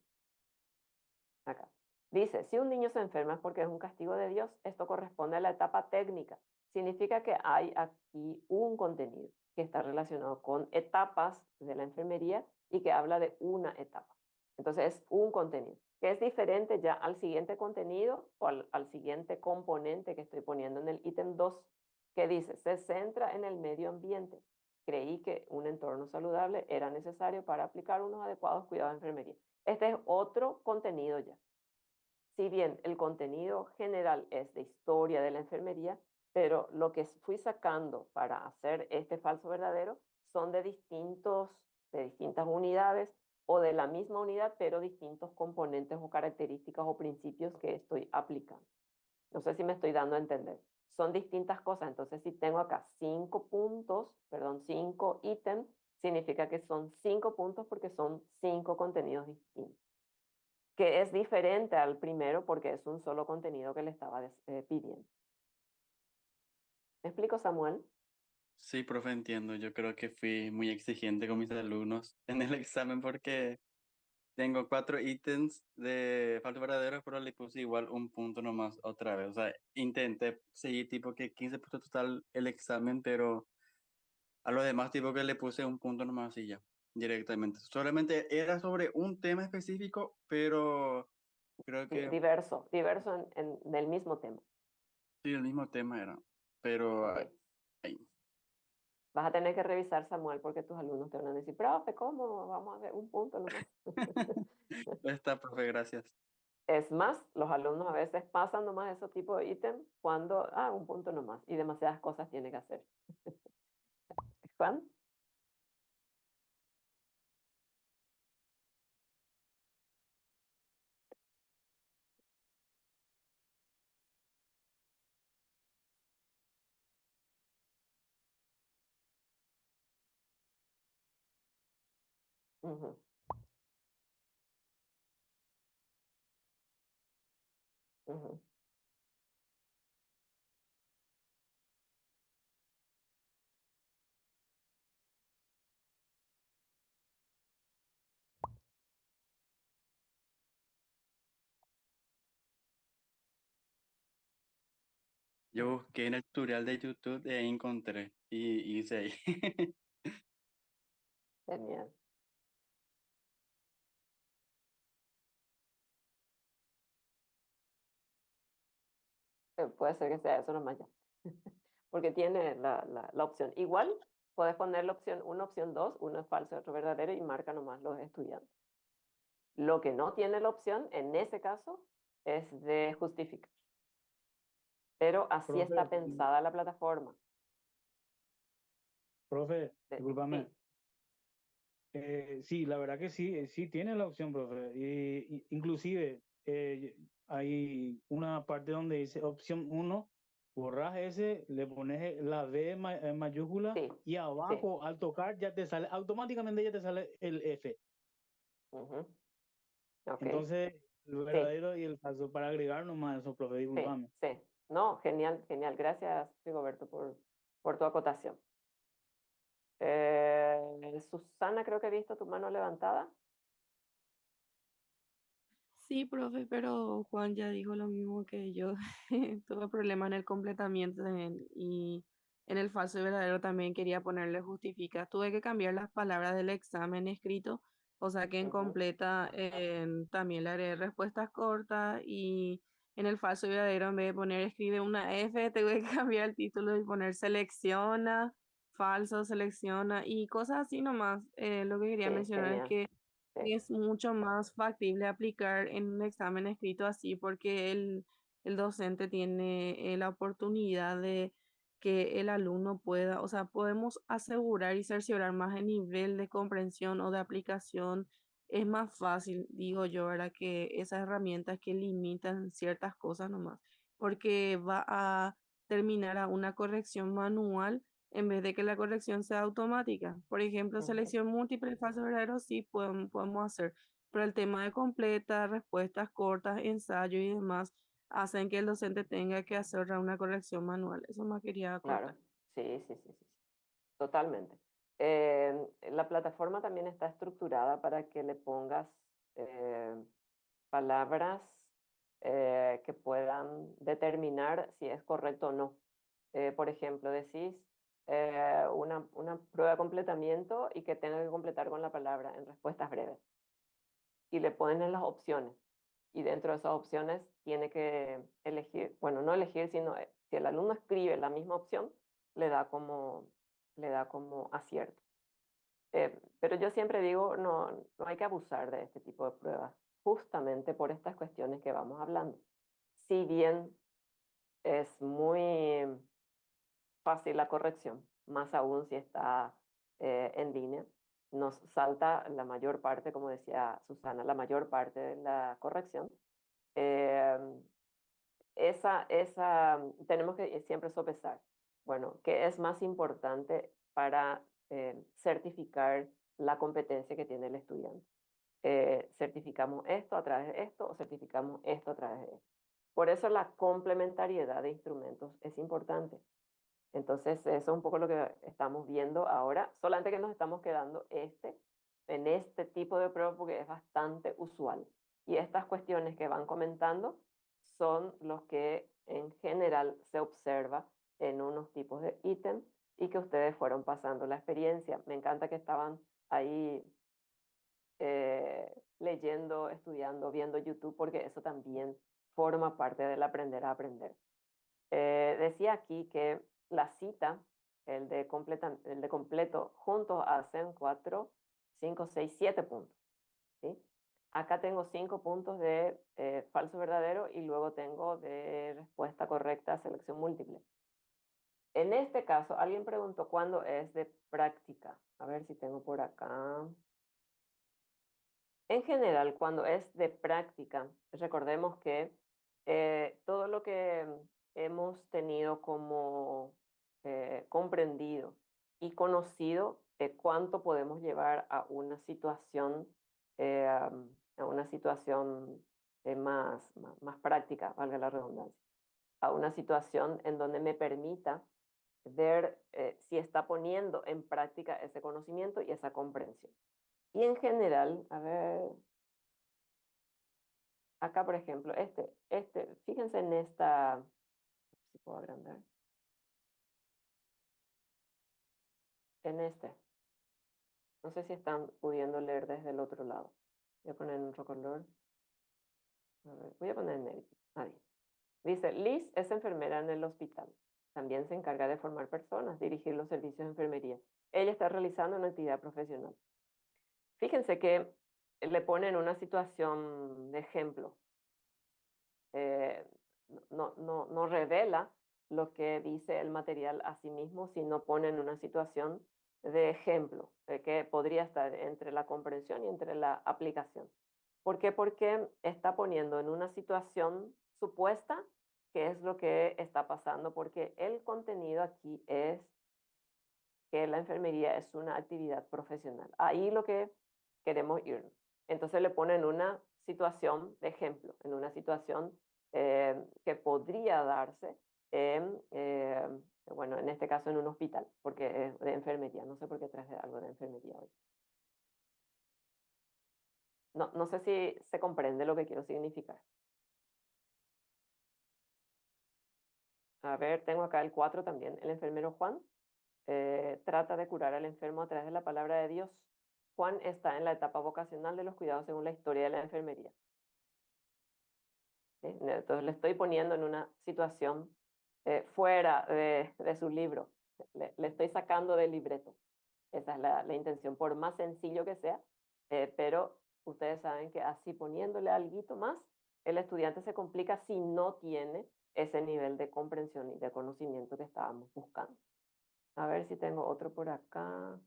Speaker 1: acá. Dice, si un niño se enferma es porque es un castigo de Dios, esto corresponde a la etapa técnica. Significa que hay aquí un contenido que está relacionado con etapas de la enfermería y que habla de una etapa. Entonces es un contenido, que es diferente ya al siguiente contenido o al siguiente componente que estoy poniendo en el ítem 2, que dice, se centra en el medio ambiente. Creí que un entorno saludable era necesario para aplicar unos adecuados cuidados de enfermería. Este es otro contenido ya. Si bien el contenido general es de historia de la enfermería, pero lo que fui sacando para hacer este falso verdadero son de distintas unidades o de la misma unidad, pero distintos componentes o características o principios que estoy aplicando. No sé si me estoy dando a entender. Son distintas cosas. Entonces, si tengo acá 5 puntos, perdón, 5 ítems, significa que son 5 puntos porque son 5 contenidos distintos, que es diferente al primero porque es un solo contenido que le estaba pidiendo. ¿Me explico, Samuel?
Speaker 7: Sí, profe, entiendo. Yo creo que fui muy exigente con mis alumnos en el examen porque tengo 4 ítems de falso verdadero, pero le puse igual un punto nomás otra vez. O sea, intenté seguir tipo que 15 puntos total el examen, pero a lo demás tipo que le puse un punto nomás y ya, directamente. Solamente era sobre un tema específico, pero creo
Speaker 1: Sí,
Speaker 7: que
Speaker 1: diverso en el mismo tema.
Speaker 7: sí, el mismo tema era. Pero
Speaker 1: Ok.
Speaker 7: ahí.
Speaker 1: Vas a tener que revisar, Samuel, porque tus alumnos te van a decir, profe, ¿cómo? Vamos a ver un punto nomás.
Speaker 7: Está, profe, gracias.
Speaker 1: Es más, los alumnos a veces pasan nomás ese tipo de ítem cuando, un punto nomás, y demasiadas cosas tiene que hacer. Juan. Ujú, ujú.
Speaker 7: Yo busqué en el tutorial de YouTube y ahí encontré y hice ahí.
Speaker 1: Genial. Puede ser que sea eso nomás ya. Porque tiene la opción. Igual puedes poner la opción 1, opción 2, uno es falso, otro verdadero y marca nomás los estudiantes. Lo que no tiene la opción en ese caso es de justificar. Pero así
Speaker 2: Profe,
Speaker 1: está pensada la plataforma.
Speaker 2: profe, discúlpame.
Speaker 1: Sí,
Speaker 2: Sí, la verdad que sí, sí tiene la opción, profe. Inclusive hay una parte donde dice opción 1, borras ese, le pones la B en mayúscula
Speaker 1: sí,
Speaker 2: y
Speaker 1: sí.
Speaker 2: abajo al tocar ya te sale, automáticamente ya te sale el F.
Speaker 1: Ujú. Ok,
Speaker 2: Entonces, el
Speaker 1: sí,
Speaker 2: verdadero y el falso, para agregar nomás eso, profe,
Speaker 1: sí,
Speaker 2: discúlpame.
Speaker 1: sí. No, genial, genial. Gracias, Rigoberto, por tu acotación. Susana, creo que he visto tu mano levantada.
Speaker 6: Sí, profe, pero Juan ya dijo lo mismo que yo. Tuve problemas en el completamiento y en el falso y verdadero también quería ponerle justifica. Tuve que cambiar las palabras del examen escrito, o sea que en
Speaker 1: Ujú.
Speaker 6: completa también le haré respuestas cortas y en el falso y verdadero en vez de poner escribe una F, tengo que cambiar el título y poner selecciona, falso, selecciona y cosas así nomás. Lo que quería
Speaker 1: Sí,
Speaker 6: mencionar es
Speaker 1: genial.
Speaker 6: que
Speaker 1: Sí,
Speaker 6: es mucho más factible aplicar en un examen escrito así porque el docente tiene la oportunidad de que el alumno pueda, o sea, podemos asegurar y cerciorar más el nivel de comprensión o de aplicación. Es más fácil, digo yo, ¿verdad? Que esas herramientas que limitan ciertas cosas nomás, porque va a terminar a una corrección manual en vez de que la corrección sea automática. Por ejemplo,
Speaker 1: ujú,
Speaker 6: selección múltiple, falso verdadero, sí podemos hacer, pero el tema de completa, respuestas cortas, ensayo y demás hacen que el docente tenga que hacer una corrección manual. Eso más quería
Speaker 1: claro.
Speaker 6: acotar.
Speaker 1: Sí, sí, sí, sí, sí. Totalmente. La plataforma también está estructurada para que le pongas eh, palabras que puedan determinar si es correcto o no. Por ejemplo, decís una prueba de completamiento y que tenga que completar con la palabra en respuestas breves. Y le ponen las opciones. Y dentro de esas opciones tiene que elegir, bueno, no elegir, sino si el alumno escribe la misma opción, le da le da como acierto. Pero yo siempre digo, no hay que abusar de este tipo de pruebas, justamente por estas cuestiones que vamos hablando. Si bien es muy fácil la corrección, más aún si está en línea, nos salta la mayor parte, como decía Susana, la mayor parte de la corrección. Eh, tenemos que siempre sopesar, bueno, ¿qué es más importante para certificar la competencia que tiene el estudiante? ¿Certificamos esto a través de esto o certificamos esto a través de esto? Por eso la complementariedad de instrumentos es importante. Entonces, eso es un poco lo que estamos viendo ahora, solamente que nos estamos quedando en este tipo de prueba porque es bastante usual. Y estas cuestiones que van comentando son los que en general se observa en unos tipos de ítem y que ustedes fueron pasando la experiencia. Me encanta que estaban ahí leyendo, estudiando, viendo YouTube, porque eso también forma parte del aprender a aprender. Decía aquí que la cita, el de completo, juntos hacen 4, 5, 6, 7 puntos. ¿Sí? Acá tengo 5 puntos de falso verdadero y luego tengo de respuesta correcta, selección múltiple. En este caso, alguien preguntó cuándo es de práctica. A ver si tengo por acá. En general, cuando es de práctica, recordemos que todo lo que hemos tenido como comprendido y conocido, cuánto podemos llevar a una situación más práctica, valga la redundancia, a una situación en donde me permita ver si está poniendo en práctica ese conocimiento y esa comprensión. Y en general, a ver, acá por ejemplo, fíjense en esta si puedo agrandar. En este. No sé si están pudiendo leer desde el otro lado. Voy a poner en otro color. A ver, voy a poner en negro. Ahí. Dice, Liz es enfermera en el hospital. También se encarga de formar personas, dirigir los servicios de enfermería. Ella está realizando una actividad profesional. Fíjense que le ponen una situación de ejemplo. No revela lo que dice el material a sí mismo, sino pone en una situación de ejemplo, que podría estar entre la comprensión y entre la aplicación. ¿Por qué? Porque está poniendo en una situación supuesta qué es lo que está pasando, porque el contenido aquí es que la enfermería es una actividad profesional. Ahí lo que queremos ir. Entonces le ponen una situación de ejemplo, en una situación que podría darse bueno, en este caso en un hospital, porque es de enfermería. No sé por qué traje algo de enfermería hoy. No sé si se comprende lo que quiero significar. A ver, tengo acá el 4 también. El enfermero Juan trata de curar al enfermo a través de la palabra de Dios. Juan está en la etapa vocacional de los cuidados según la historia de la enfermería. ¿Sí? Entonces le estoy poniendo en una situación fuera de su libro. Le estoy sacando del libreto. Esa es la intención, por más sencillo que sea, pero ustedes saben que así poniéndole algo más, el estudiante se complica si no tiene ese nivel de comprensión y de conocimiento que estábamos buscando. A ver si tengo otro por acá.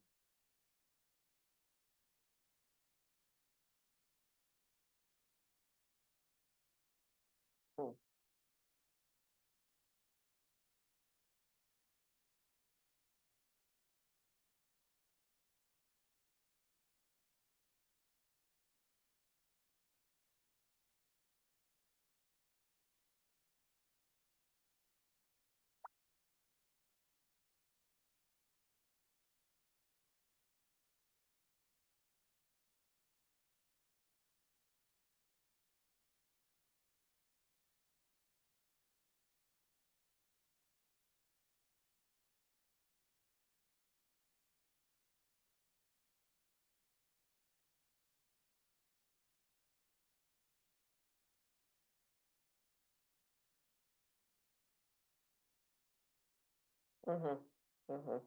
Speaker 1: Mm, ujú, ujú.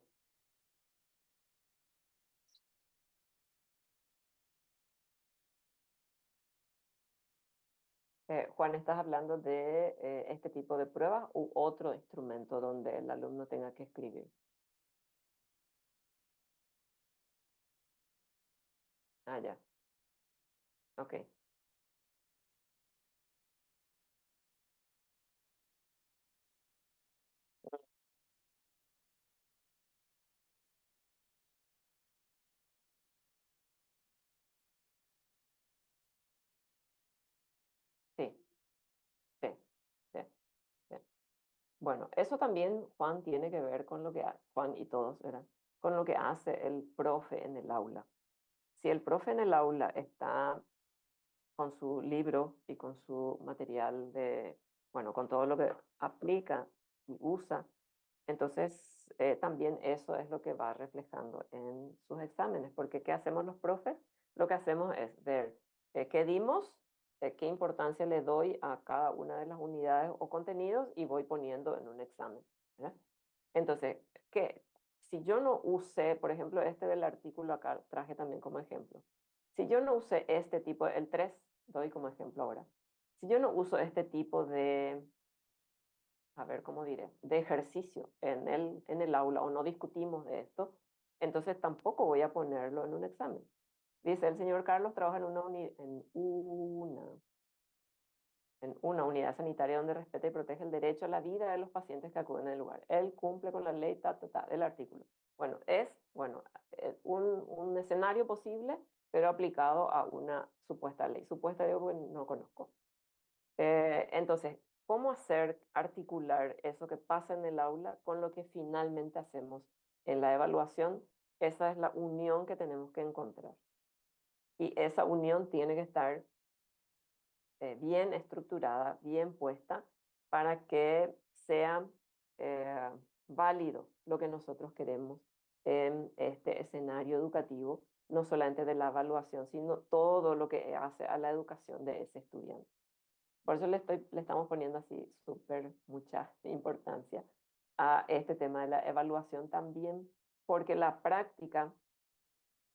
Speaker 1: Juan, ¿estás hablando de este tipo de pruebas u otro instrumento donde el alumno tenga que escribir? Ah, ya. Ok. Sí, sí, sí, sí. Bueno, eso también, Juan, tiene que ver con lo que, Juan y todos, ¿verdad? Con lo que hace el profe en el aula. Si el profe en el aula está con su libro y con su material de, bueno, con todo lo que aplica y usa, entonces también eso es lo que va reflejando en sus exámenes, porque ¿qué hacemos los profes? Lo que hacemos es ver qué dimos, qué importancia le doy a cada una de las unidades o contenidos y voy poniendo en un examen, ¿verdad? Entonces, ¿qué? Si yo no usé, por ejemplo, este del artículo acá traje también como ejemplo. Si yo no usé este tipo, el 3 doy como ejemplo ahora. Si yo no uso este tipo de, a ver, ¿cómo diré? De ejercicio en el aula o no discutimos de esto, entonces tampoco voy a ponerlo en un examen. Dice, el señor Carlos trabaja en una unidad sanitaria donde respeta y protege el derecho a la vida de los pacientes que acuden al lugar. Él cumple con la ley del artículo. Bueno, es un escenario posible, pero aplicado a una supuesta ley. Supuesta yo no conozco. Entonces, ¿cómo hacer articular eso que pasa en el aula con lo que finalmente hacemos en la evaluación? Esa es la unión que tenemos que encontrar. Y esa unión tiene que estar bien estructurada, bien puesta, para que sea válido lo que nosotros queremos en este escenario educativo, no solamente de la evaluación, sino todo lo que hace a la educación de ese estudiante. Por eso le estamos poniendo así súper mucha importancia a este tema de la evaluación también, porque la práctica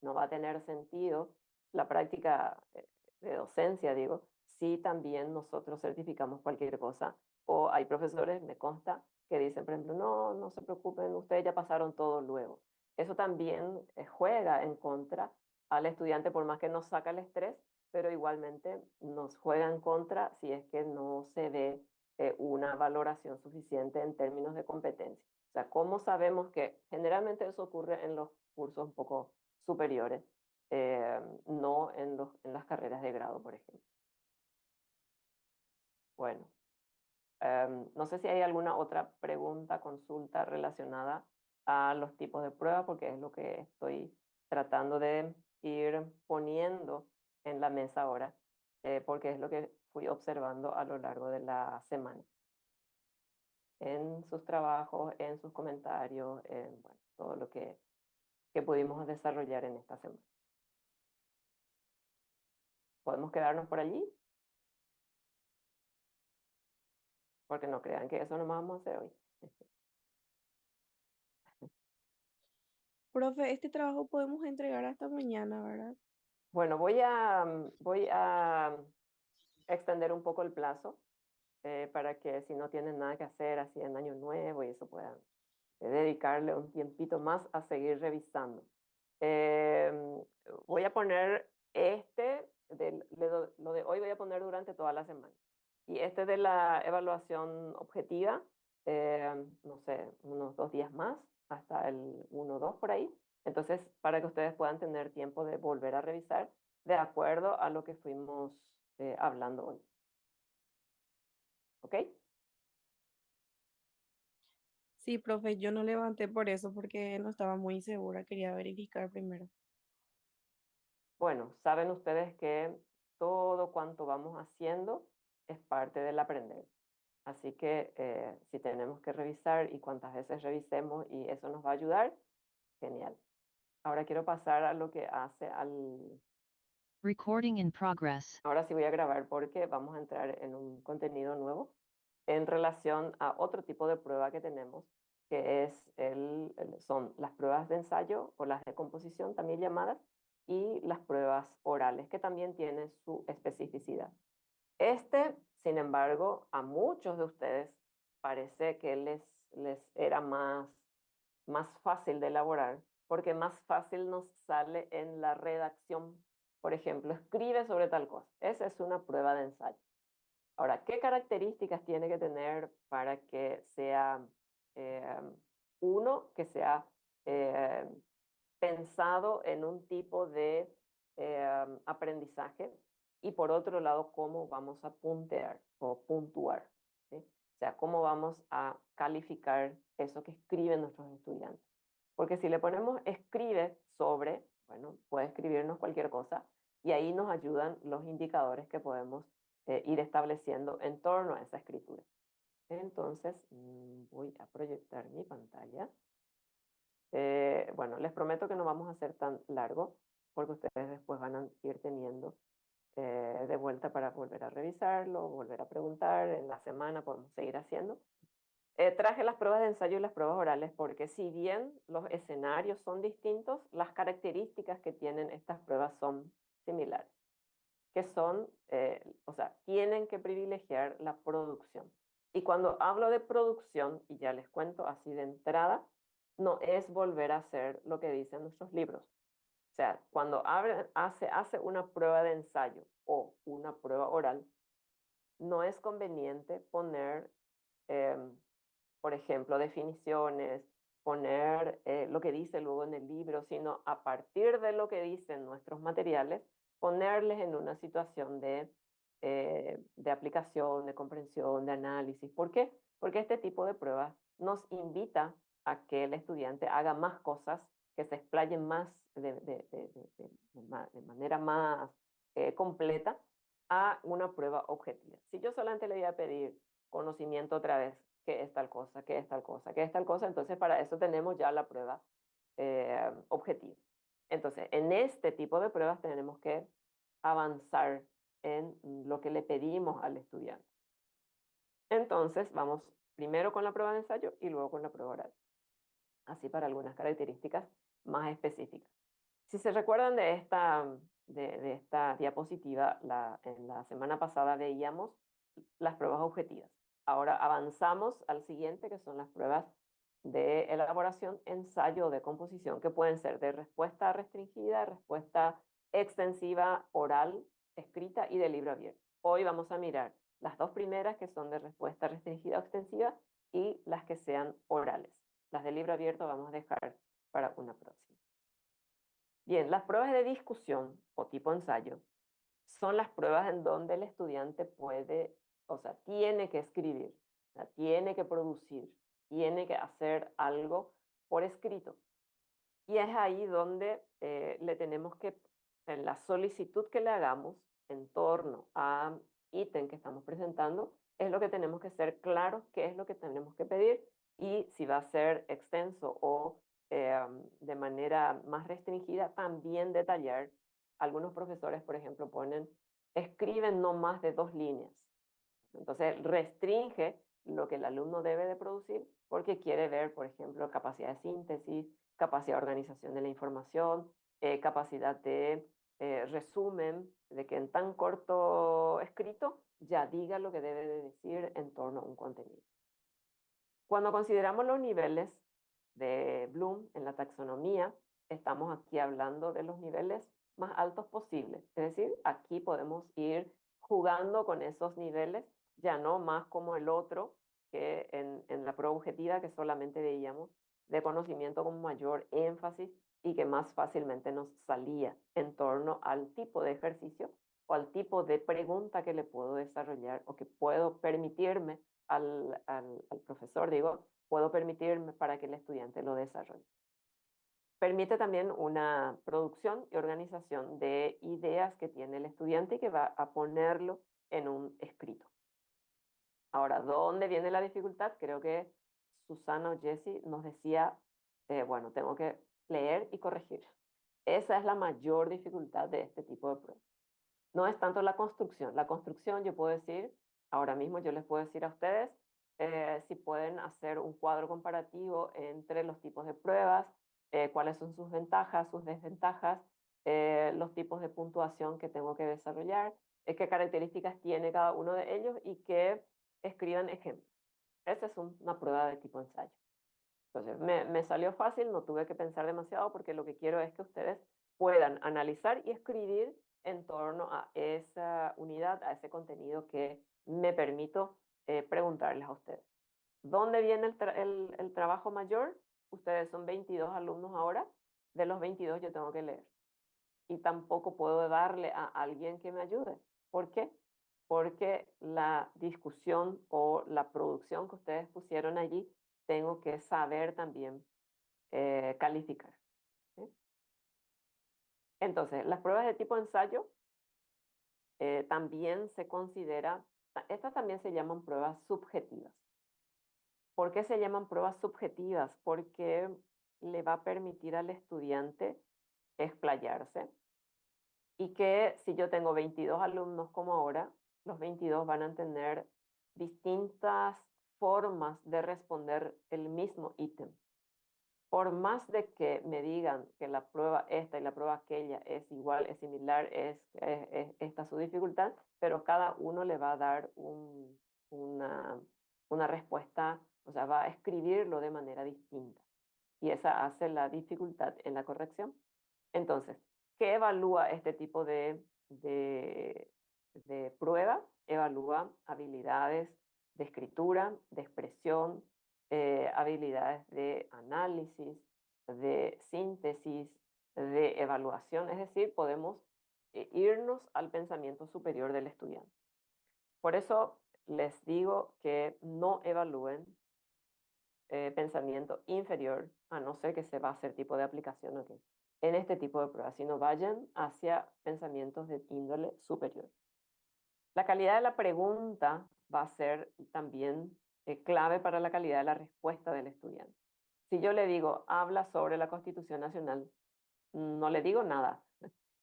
Speaker 1: no va a tener sentido, la práctica de docencia, digo, si también nosotros certificamos cualquier cosa. O hay profesores, me consta, que dicen, por ejemplo, no, no se preocupen, ustedes ya pasaron todo luego. Eso también juega en contra al estudiante, por más que nos saca el estrés, pero igualmente nos juega en contra si es que no se ve una valoración suficiente en términos de competencia. O sea, ¿cómo sabemos que generalmente eso ocurre en los cursos un poco superiores, no en las carreras de grado, por ejemplo? Bueno, no sé si hay alguna otra pregunta, consulta relacionada a los tipos de pruebas, porque es lo que estoy tratando de ir poniendo en la mesa ahora, porque es lo que fui observando a lo largo de la semana. En sus trabajos, en sus comentarios, en bueno, todo lo que pudimos desarrollar en esta semana. ¿Podemos quedarnos por allí? Porque no crean que eso nomás vamos a hacer hoy.
Speaker 6: Profe, este trabajo podemos entregar hasta mañana, ¿verdad?
Speaker 1: Bueno, voy a extender un poco el plazo para que si no tienen nada que hacer así en Año Nuevo y eso puedan dedicarle un tiempito más a seguir revisando. Voy a poner lo de hoy voy a poner durante toda la semana. Y este de la evaluación objetiva, no sé, unos 2 días más, hasta el 1 o 2 por ahí. Entonces, para que ustedes puedan tener tiempo de volver a revisar de acuerdo a lo que fuimos hablando hoy. ¿Ok?
Speaker 6: Sí, profe, yo no levanté por eso porque no estaba muy segura, quería verificar primero.
Speaker 1: Bueno, saben ustedes que todo cuanto vamos haciendo es parte del aprender. Así que si tenemos que revisar y cuantas veces revisemos y eso nos va a ayudar, genial. Ahora quiero pasar a lo que hace al...
Speaker 8: Recording in progress.
Speaker 1: Ahora sí voy a grabar porque vamos a entrar en un contenido nuevo en relación a otro tipo de prueba que tenemos, que es son las pruebas de ensayo o las de composición también llamadas, y las pruebas orales, que también tienen su especificidad. Sin embargo, a muchos de ustedes parece que les era más fácil de elaborar, porque más fácil nos sale en la redacción. Por ejemplo, escribe sobre tal cosa. Esa es una prueba de ensayo. Ahora, ¿qué características tiene que tener para que sea, que sea pensado en un tipo de aprendizaje? Y por otro lado, ¿cómo vamos a puntear o puntuar? ¿Sí? O sea, ¿cómo vamos a calificar eso que escriben nuestros estudiantes? Porque si le ponemos escribe sobre, bueno, puede escribirnos cualquier cosa y ahí nos ayudan los indicadores que podemos ir estableciendo en torno a esa escritura. Entonces, voy a proyectar mi pantalla. Bueno, les prometo que no vamos a hacer tan largo porque ustedes después van a ir teniendo de vuelta para volver a revisarlo, volver a preguntar. En la semana podemos seguir haciendo. Traje las pruebas de ensayo y las pruebas orales porque si bien los escenarios son distintos, las características que tienen estas pruebas son similares, que son, o sea, tienen que privilegiar la producción. Y cuando hablo de producción, y ya les cuento así de entrada, no es volver a hacer lo que dicen nuestros libros. O sea, cuando hace una prueba de ensayo o una prueba oral, no es conveniente poner, por ejemplo, definiciones, poner lo que dice luego en el libro, sino a partir de lo que dicen nuestros materiales, ponerles en una situación de aplicación, de comprensión, de análisis. ¿Por qué? Porque este tipo de pruebas nos invita a que el estudiante haga más cosas, que se explayen más de manera más completa a una prueba objetiva. Si yo solamente le voy a pedir conocimiento otra vez, qué es tal cosa, qué es tal cosa, qué es tal cosa. Entonces, para eso tenemos ya la prueba objetiva. Entonces, en este tipo de pruebas tenemos que avanzar en lo que le pedimos al estudiante. Entonces, vamos primero con la prueba de ensayo y luego con la prueba oral. Así para algunas características más específicas. Si se recuerdan de esta diapositiva, en la semana pasada veíamos las pruebas objetivas. Ahora avanzamos al siguiente, que son las pruebas de elaboración, ensayo o de composición, que pueden ser de respuesta restringida, respuesta extensiva, oral, escrita y de libro abierto. Hoy vamos a mirar las dos primeras, que son de respuesta restringida o extensiva, y las que sean orales. Las de libro abierto vamos a dejar para una próxima. Bien, las pruebas de discusión o tipo ensayo son las pruebas en donde el estudiante puede, o sea, tiene que escribir, o sea, tiene que producir, tiene que hacer algo por escrito. Y es ahí donde le tenemos que, en la solicitud que le hagamos en torno a ítem que estamos presentando, es lo que tenemos que ser claros, qué es lo que tenemos que pedir y si va a ser extenso o de manera más restringida, también detallar. Algunos profesores, por ejemplo, escriben no más de 2 líneas. Entonces, restringe lo que el alumno debe de producir porque quiere ver, por ejemplo, capacidad de síntesis, capacidad de organización de la información, capacidad de resumen, de que en tan corto escrito ya diga lo que debe de decir en torno a un contenido. Cuando consideramos los niveles de Bloom en la taxonomía, estamos aquí hablando de los niveles más altos posibles. Es decir, aquí podemos ir jugando con esos niveles, ya no más como el otro, que en la prueba objetiva que solamente veíamos, de conocimiento con mayor énfasis y que más fácilmente nos salía en torno al tipo de ejercicio o al tipo de pregunta que le puedo desarrollar o que puedo permitirme al profesor, digo, puedo permitirme para que el estudiante lo desarrolle. Permite también una producción y organización de ideas que tiene el estudiante y que va a ponerlo en un escrito. Ahora, ¿dónde viene la dificultad? Creo que Susana o Jessie nos decía, bueno, tengo que leer y corregir. Esa es la mayor dificultad de este tipo de pruebas. No es tanto la construcción. La construcción yo puedo decir, ahora mismo yo les puedo decir a ustedes si pueden hacer un cuadro comparativo entre los tipos de pruebas, cuáles son sus ventajas, sus desventajas, los tipos de puntuación que tengo que desarrollar, qué características tiene cada uno de ellos y que escriban ejemplos. Esa es una prueba de tipo ensayo. Entonces, me salió fácil, no tuve que pensar demasiado porque lo que quiero es que ustedes puedan analizar y escribir en torno a esa unidad, a ese contenido que me permito preguntarles a ustedes. ¿Dónde viene el trabajo mayor? Ustedes son 22 alumnos ahora, de los 22 yo tengo que leer. Y tampoco puedo darle a alguien que me ayude. ¿Por qué? Porque la discusión o la producción que ustedes pusieron allí, tengo que saber también calificar. ¿Sí? Entonces, las pruebas de tipo ensayo también se considera, estas también se llaman pruebas subjetivas. ¿Por qué se llaman pruebas subjetivas? Porque le va a permitir al estudiante explayarse y que si yo tengo 22 alumnos como ahora, los 22 van a tener distintas formas de responder el mismo ítem. Por más de que me digan que la prueba esta y la prueba aquella es igual, es similar, es esta su dificultad, pero cada uno le va a dar una respuesta, o sea, va a escribirlo de manera distinta. Y esa hace la dificultad en la corrección. Entonces, ¿qué evalúa este tipo de prueba? Evalúa habilidades de escritura, de expresión, habilidades de análisis, de síntesis, de evaluación, es decir, podemos irnos al pensamiento superior del estudiante. Por eso les digo que no evalúen pensamiento inferior, a no ser que se va a hacer tipo de aplicación okay, en este tipo de pruebas, sino vayan hacia pensamientos de índole superior. La calidad de la pregunta va a ser también clave para la calidad de la respuesta del estudiante. Si yo le digo, habla sobre la Constitución Nacional, no le digo nada,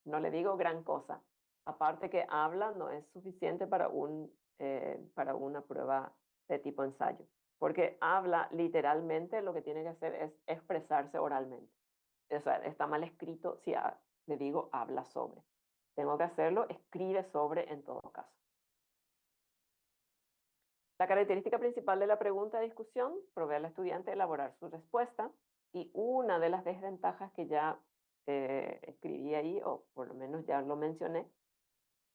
Speaker 1: no le digo gran cosa. Aparte que habla no es suficiente para una prueba de tipo ensayo, porque habla literalmente lo que tiene que hacer es expresarse oralmente. O sea, está mal escrito si le digo habla sobre. Tengo que hacerlo, escribe sobre en todo caso. La característica principal de la pregunta de discusión provee al estudiante elaborar su respuesta, y una de las desventajas que ya escribí ahí, o por lo menos ya lo mencioné,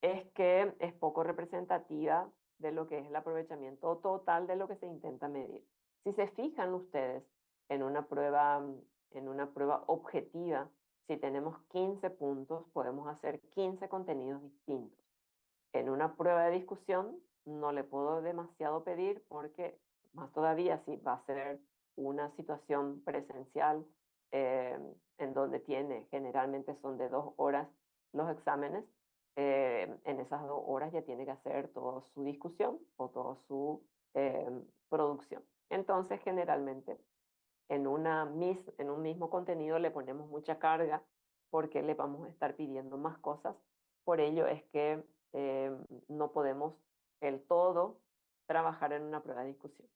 Speaker 1: es que es poco representativa de lo que es el aprovechamiento total de lo que se intenta medir. Si se fijan ustedes en una prueba objetiva, si tenemos 15 puntos, podemos hacer 15 contenidos distintos. En una prueba de discusión no le puedo demasiado pedir, porque más todavía si va a ser una situación presencial en donde generalmente son de 2 horas los exámenes, en esas 2 horas ya tiene que hacer toda su discusión o toda su producción. Entonces, generalmente en un mismo contenido le ponemos mucha carga porque le vamos a estar pidiendo más cosas. Por ello es que no podemos el todo trabajar en una prueba de discusión,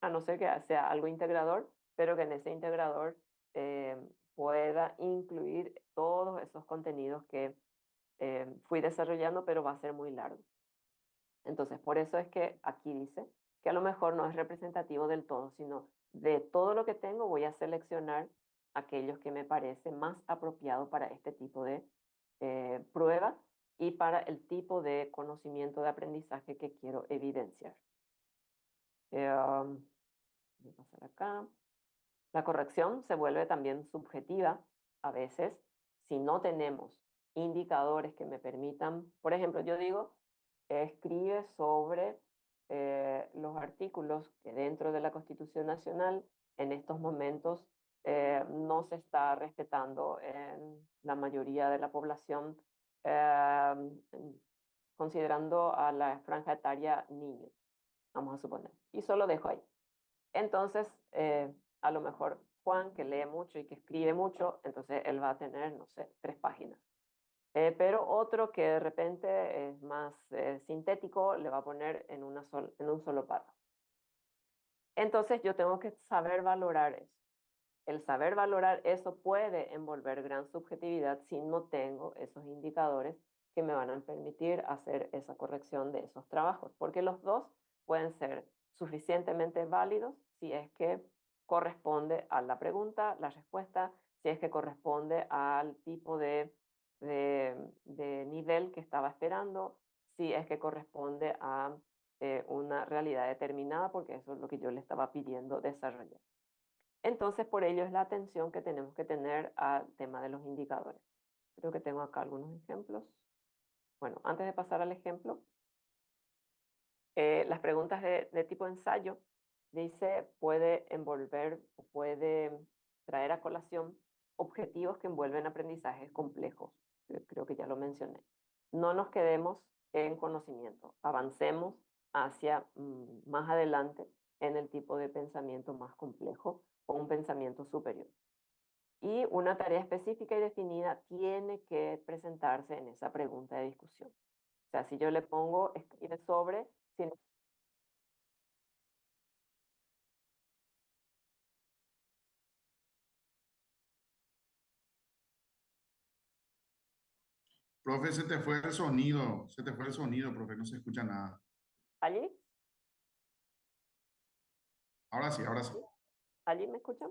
Speaker 1: a no ser que sea algo integrador, pero que en ese integrador pueda incluir todos esos contenidos que fui desarrollando, pero va a ser muy largo. Entonces, por eso es que aquí dice que a lo mejor no es representativo del todo, sino de todo lo que tengo voy a seleccionar aquellos que me parece más apropiado para este tipo de pruebas y para el tipo de conocimiento de aprendizaje que quiero evidenciar. Voy a pasar acá. La corrección se vuelve también subjetiva a veces si no tenemos indicadores que me permitan. Por ejemplo, yo digo, escribe sobre los artículos que dentro de la Constitución Nacional en estos momentos no se está respetando en la mayoría de la población, considerando a la franja etaria niños, vamos a suponer, y solo dejo ahí. Entonces, a lo mejor Juan, que lee mucho y que escribe mucho, entonces él va a tener, no sé, 3 páginas. Pero otro que de repente es más sintético, le va a poner en un solo párrafo. Entonces yo tengo que saber valorar eso. El saber valorar eso puede envolver gran subjetividad si no tengo esos indicadores que me van a permitir hacer esa corrección de esos trabajos, porque los dos pueden ser suficientemente válidos si es que corresponde a la pregunta, la respuesta, si es que corresponde al tipo de nivel que estaba esperando, si es que corresponde a una realidad determinada, porque eso es lo que yo le estaba pidiendo desarrollar. Entonces, por ello es la atención que tenemos que tener al tema de los indicadores. Creo que tengo acá algunos ejemplos. Bueno, antes de pasar al ejemplo, las preguntas de tipo ensayo, dice, puede envolver o puede traer a colación objetivos que envuelven aprendizajes complejos. Creo que ya lo mencioné. No nos quedemos en conocimiento, avancemos hacia más adelante en el tipo de pensamiento más complejo o un pensamiento superior. Y una tarea específica y definida tiene que presentarse en esa pregunta de discusión. O sea, si yo le pongo escribe sobre,
Speaker 3: Profe, se te fue el sonido, profe, no se escucha nada.
Speaker 1: ¿allí?
Speaker 3: Ahora sí, ahora sí.
Speaker 1: ¿Allí me escuchan?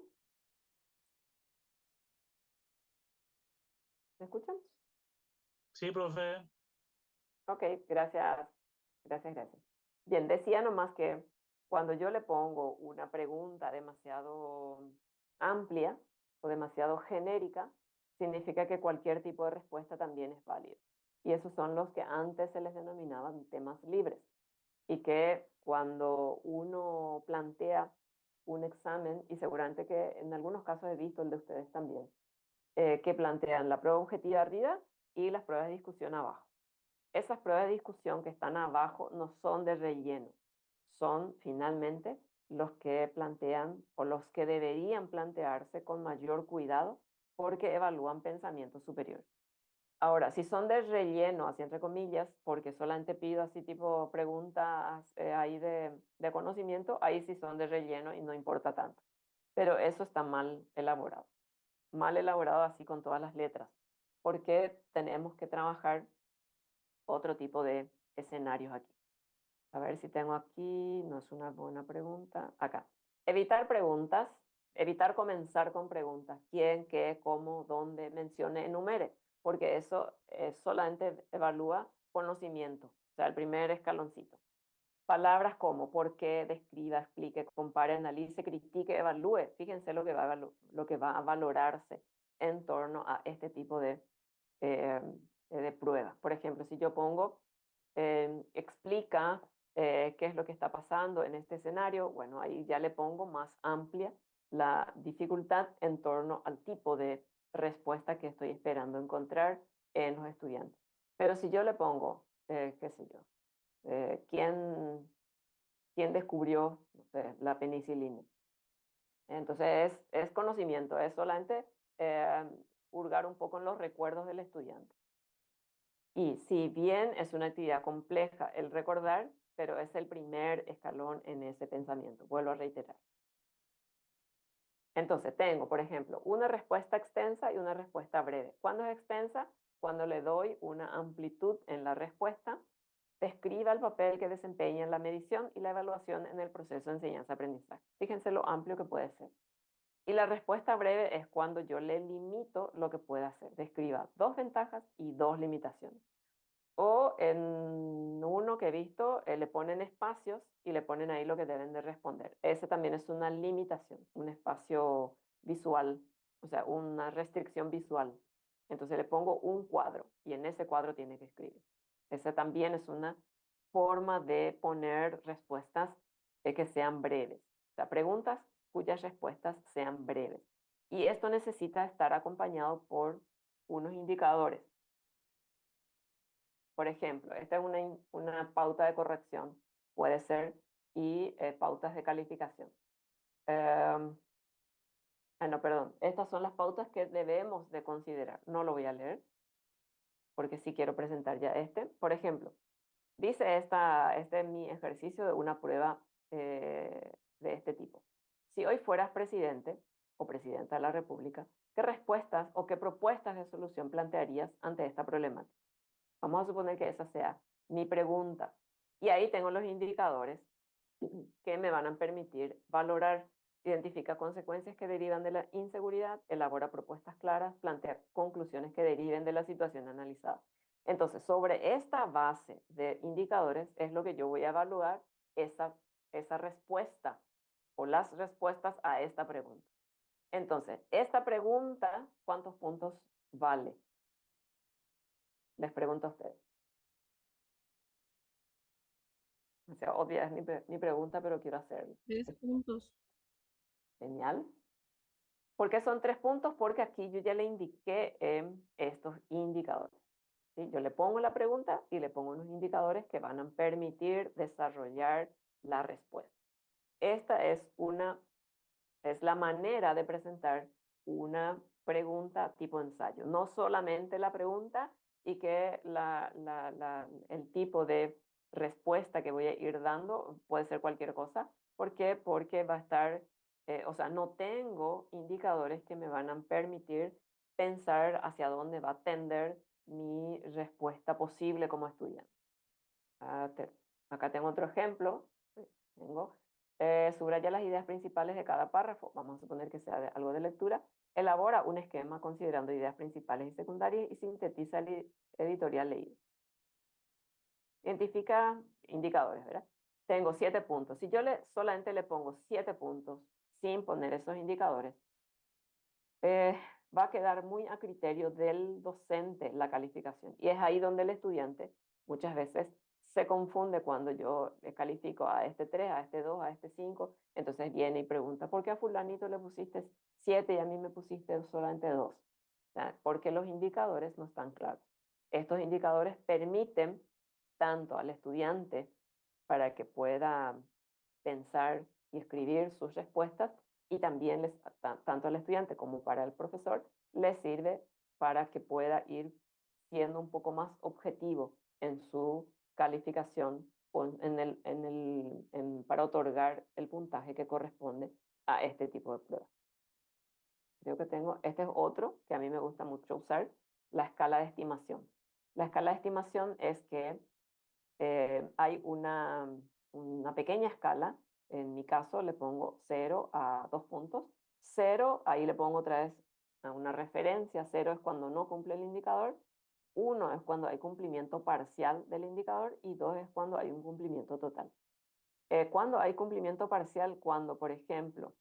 Speaker 1: ¿Me escuchan?
Speaker 2: Sí, profe.
Speaker 1: Ok, gracias. Gracias. Bien, decía nomás que cuando yo le pongo una pregunta demasiado amplia o demasiado genérica, significa que cualquier tipo de respuesta también es válido. Y esos son los que antes se les denominaban temas libres. Y que cuando uno plantea un examen, y seguramente que en algunos casos he visto el de ustedes también, que plantean la prueba objetiva arriba y las pruebas de discusión abajo. Esas pruebas de discusión que están abajo no son de relleno, son finalmente los que plantean o los que deberían plantearse con mayor cuidado porque evalúan pensamiento superior. Ahora, si son de relleno, así entre comillas, porque solamente pido así tipo preguntas ahí de conocimiento, ahí sí son de relleno y no importa tanto. Pero eso está mal elaborado así con todas las letras, porque tenemos que trabajar otro tipo de escenarios aquí. A ver si tengo aquí, no es una buena pregunta. Acá. Evitar preguntas, evitar comenzar con preguntas. ¿Quién, qué, cómo, dónde? Mencione, enumere, porque eso solamente evalúa conocimiento, o sea, el primer escaloncito. Palabras como por qué, describa, explique, compare, analice, critique, evalúe. Fíjense lo que va a valorarse en torno a este tipo de pruebas. Por ejemplo, si yo pongo, explica qué es lo que está pasando en este escenario, bueno, ahí ya le pongo más amplia la dificultad en torno al tipo de respuesta que estoy esperando encontrar en los estudiantes. Pero si yo le pongo, qué sé yo, ¿quién descubrió, no sé, la penicilina? Entonces es conocimiento, es solamente hurgar un poco en los recuerdos del estudiante. Y si bien es una actividad compleja el recordar, pero es el primer escalón en ese pensamiento, vuelvo a reiterar. Entonces tengo, por ejemplo, una respuesta extensa y una respuesta breve. ¿Cuándo es extensa? Cuando le doy una amplitud en la respuesta, describa el papel que desempeña en la medición y la evaluación en el proceso de enseñanza-aprendizaje. Fíjense lo amplio que puede ser. Y la respuesta breve es cuando yo le limito lo que puede hacer. Describa 2 ventajas y 2 limitaciones. O en uno que he visto, le ponen espacios y le ponen ahí lo que deben de responder. Ese también es una limitación, un espacio visual, o sea, una restricción visual. Entonces le pongo un cuadro y en ese cuadro tiene que escribir. Ese también es una forma de poner respuestas que sean breves. O sea, preguntas cuyas respuestas sean breves. Y esto necesita estar acompañado por unos indicadores. Por ejemplo, esta es una pauta de corrección, puede ser, y pautas de calificación. No, perdón, estas son las pautas que debemos de considerar. No lo voy a leer, porque sí quiero presentar ya este. Por ejemplo, dice este es mi ejercicio de una prueba de este tipo. Si hoy fueras presidente o presidenta de la República, ¿qué respuestas o qué propuestas de solución plantearías ante esta problemática? Vamos a suponer que esa sea mi pregunta. Y ahí tengo los indicadores que me van a permitir valorar, identifica consecuencias que derivan de la inseguridad, elabora propuestas claras, plantea conclusiones que deriven de la situación analizada. Entonces, sobre esta base de indicadores es lo que yo voy a evaluar esa respuesta o las respuestas a esta pregunta. Entonces, esta pregunta, ¿cuántos puntos vale? Les pregunto a ustedes. O sea, obvia es mi pregunta, pero quiero hacerlo.
Speaker 6: 3 puntos.
Speaker 1: Genial. ¿Por qué son 3 puntos? Porque aquí yo ya le indiqué estos indicadores. ¿Sí? Yo le pongo la pregunta y le pongo unos indicadores que van a permitir desarrollar la respuesta. Esta es la manera de presentar una pregunta tipo ensayo. No solamente la pregunta y que el tipo de respuesta que voy a ir dando puede ser cualquier cosa. ¿Por qué? Porque va a estar, o sea, no tengo indicadores que me van a permitir pensar hacia dónde va a tender mi respuesta posible como estudiante. Acá tengo otro ejemplo. Tengo subraya las ideas principales de cada párrafo, vamos a suponer que sea algo de lectura, elabora un esquema considerando ideas principales y secundarias y sintetiza el editorial leído. Identifica indicadores, ¿verdad? Tengo 7 puntos. Si yo solamente le pongo 7 puntos sin poner esos indicadores, va a quedar muy a criterio del docente la calificación. Y es ahí donde el estudiante muchas veces se confunde cuando yo le califico a este 3, a este 2, a este 5. Entonces viene y pregunta, ¿por qué a fulanito le pusiste 7 y a mí me pusiste solamente 2? O sea, porque los indicadores no están claros. Estos indicadores permiten tanto al estudiante para que pueda pensar y escribir sus respuestas, y también tanto al estudiante como para el profesor les sirve para que pueda ir siendo un poco más objetivo en su calificación para otorgar el puntaje que corresponde a este tipo de pruebas. Creo que este es otro que a mí me gusta mucho usar, la escala de estimación. La escala de estimación es que hay una pequeña escala. En mi caso le pongo 0 a 2 puntos. 0, ahí le pongo otra vez una referencia. 0 es cuando no cumple el indicador. 1 es cuando hay cumplimiento parcial del indicador. Y 2 es cuando hay un cumplimiento total. Cuando hay cumplimiento parcial, cuando, por ejemplo,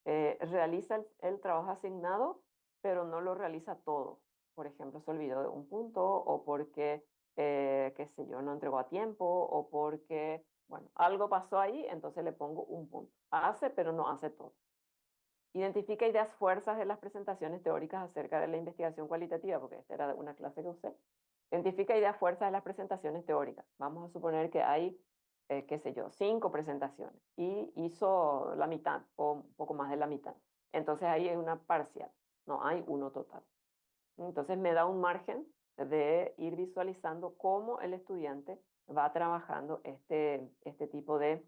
Speaker 1: realiza el trabajo asignado, pero no lo realiza todo. Por ejemplo, se olvidó de un punto, o porque, qué sé yo, no entregó a tiempo, o porque, bueno, algo pasó ahí, entonces le pongo un punto. Hace, pero no hace todo. Identifica ideas fuerzas de las presentaciones teóricas acerca de la investigación cualitativa, porque esta era una clase que usé. Identifica ideas fuerzas de las presentaciones teóricas. Vamos a suponer que hay, qué sé yo, 5 presentaciones y hizo la mitad o un poco más de la mitad. Entonces ahí es una parcial, no hay uno total. Entonces me da un margen de ir visualizando cómo el estudiante va trabajando este tipo de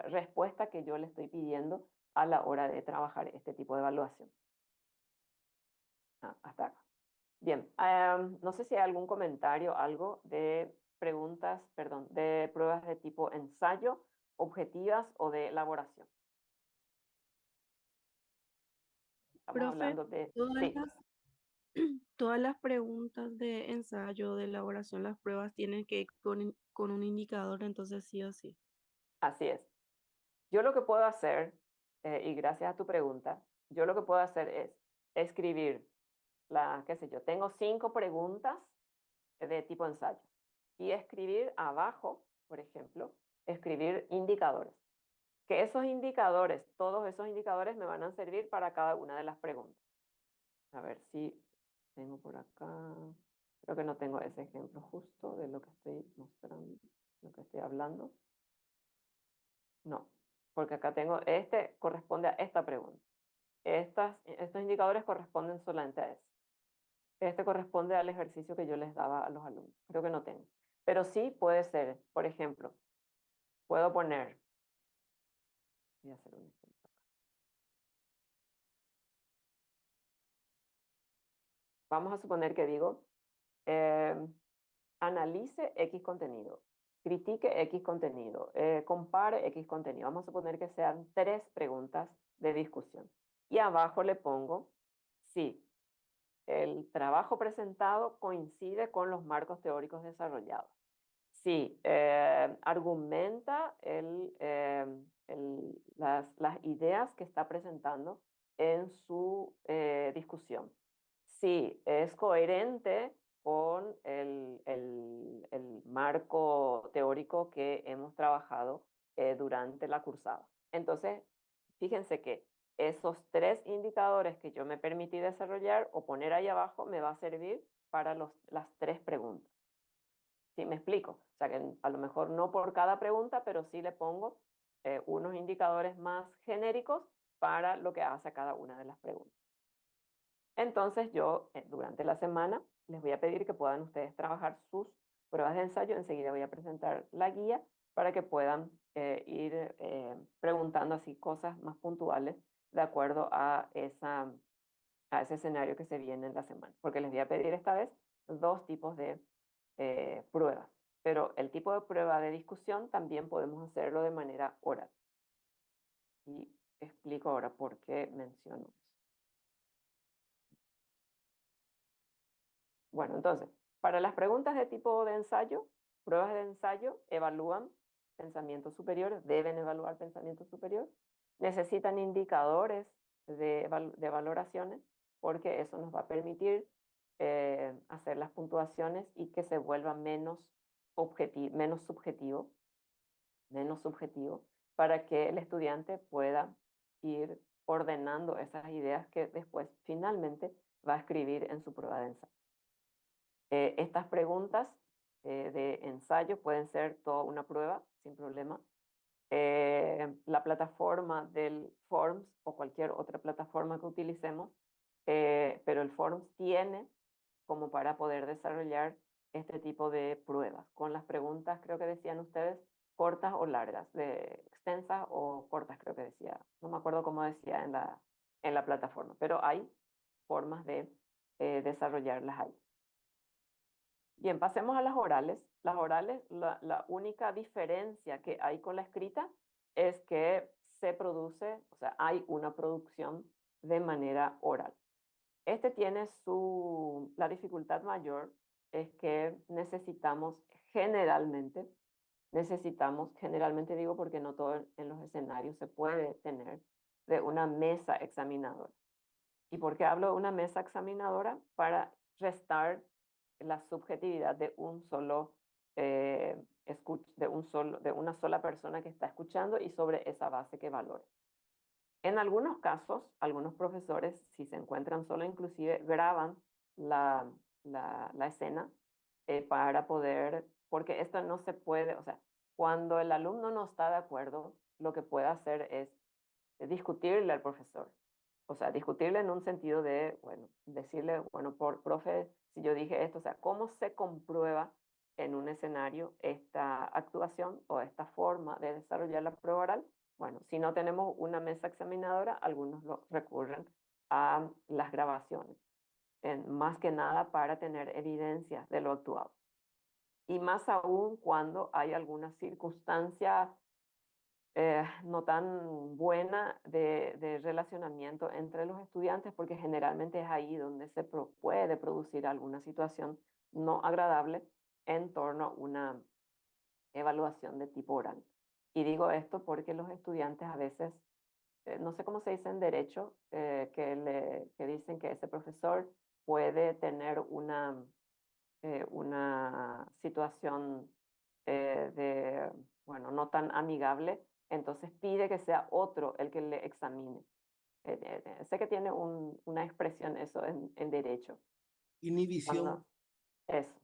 Speaker 1: respuesta que yo le estoy pidiendo a la hora de trabajar este tipo de evaluación. Hasta acá. Bien, no sé si hay algún comentario, algo de preguntas, perdón, de pruebas de tipo ensayo, objetivas o de elaboración. Estamos
Speaker 6: Profe,
Speaker 1: hablando de...
Speaker 6: todas
Speaker 1: Sí,
Speaker 6: las, todas las preguntas de ensayo, de elaboración, las pruebas tienen que ir con un indicador, entonces sí o sí.
Speaker 1: así es. Yo lo que puedo hacer, y gracias a tu pregunta, yo lo que puedo hacer es escribir qué sé yo, tengo 5 preguntas de tipo ensayo y escribir abajo, por ejemplo, escribir indicadores. Que esos indicadores, todos esos indicadores me van a servir para cada una de las preguntas. A ver si tengo por acá, creo que no tengo ese ejemplo justo de lo que estoy mostrando, lo que estoy hablando. No, porque acá tengo, este corresponde a esta pregunta. Estos indicadores corresponden solamente a eso. Este corresponde al ejercicio que yo les daba a los alumnos. Creo que no tengo. Pero sí puede ser, por ejemplo, puedo poner, voy a hacer un ejemplo. Vamos a suponer que digo, analice X contenido, critique X contenido, compare X contenido. Vamos a suponer que sean 3 preguntas de discusión. Y abajo le pongo, sí, el trabajo presentado coincide con los marcos teóricos desarrollados. Sí, argumenta las ideas que está presentando en su discusión. Sí, es coherente con el marco teórico que hemos trabajado durante la cursada. Entonces, fíjense que esos 3 indicadores que yo me permití desarrollar o poner ahí abajo me va a servir para las 3 preguntas. ¿Sí me explico? O sea que a lo mejor no por cada pregunta, pero sí le pongo unos indicadores más genéricos para lo que hace cada una de las preguntas. Entonces yo durante la semana les voy a pedir que puedan ustedes trabajar sus pruebas de ensayo. Enseguida voy a presentar la guía para que puedan ir preguntando así cosas más puntuales de acuerdo a ese escenario que se viene en la semana. Porque les voy a pedir esta vez 2 tipos de pruebas. Pero el tipo de prueba de discusión también podemos hacerlo de manera oral. Y explico ahora por qué menciono eso. Bueno, entonces, para las preguntas de tipo de ensayo, pruebas de ensayo evalúan pensamiento superior, deben evaluar pensamiento superior, necesitan indicadores de valoraciones, porque eso nos va a permitir hacer las puntuaciones y que se vuelva menos subjetivo, para que el estudiante pueda ir ordenando esas ideas que después finalmente va a escribir en su prueba de ensayo. Estas preguntas de ensayo pueden ser toda una prueba sin problema. la plataforma del Forms o cualquier otra plataforma que utilicemos, pero el Forms tiene como para poder desarrollar este tipo de pruebas, con las preguntas, creo que decían ustedes, cortas o largas, extensas o cortas, creo que decía, no me acuerdo cómo decía en la plataforma, pero hay formas de desarrollarlas ahí. Bien, pasemos a las orales. Las orales, la única diferencia que hay con la escrita es que se produce, o sea, hay una producción de manera oral. Este tiene la dificultad mayor es que generalmente digo porque no todo en los escenarios se puede tener, de una mesa examinadora. ¿Y por qué hablo de una mesa examinadora? Para restar la subjetividad de de una sola persona que está escuchando y sobre esa base que valora. En algunos casos, algunos profesores, si se encuentran solo, inclusive graban la escena para poder, porque esto no se puede, o sea, cuando el alumno no está de acuerdo, lo que puede hacer es discutirle al profesor. O sea, discutirle en un sentido de, bueno, decirle, bueno, profe, si yo dije esto, o sea, ¿cómo se comprueba en un escenario esta actuación o esta forma de desarrollar la prueba oral? Bueno, si no tenemos una mesa examinadora, algunos recurren a las grabaciones, más que nada para tener evidencias de lo actuado. Y más aún cuando hay alguna circunstancia no tan buena de relacionamiento entre los estudiantes, porque generalmente es ahí donde se puede producir alguna situación no agradable en torno a una evaluación de tipo oral. Y digo esto porque los estudiantes a veces, no sé cómo se dice en derecho, que dicen que ese profesor puede tener una situación bueno, no tan amigable, entonces pide que sea otro el que le examine. Sé que tiene una expresión eso en derecho.
Speaker 5: Inhibición.
Speaker 1: Eso,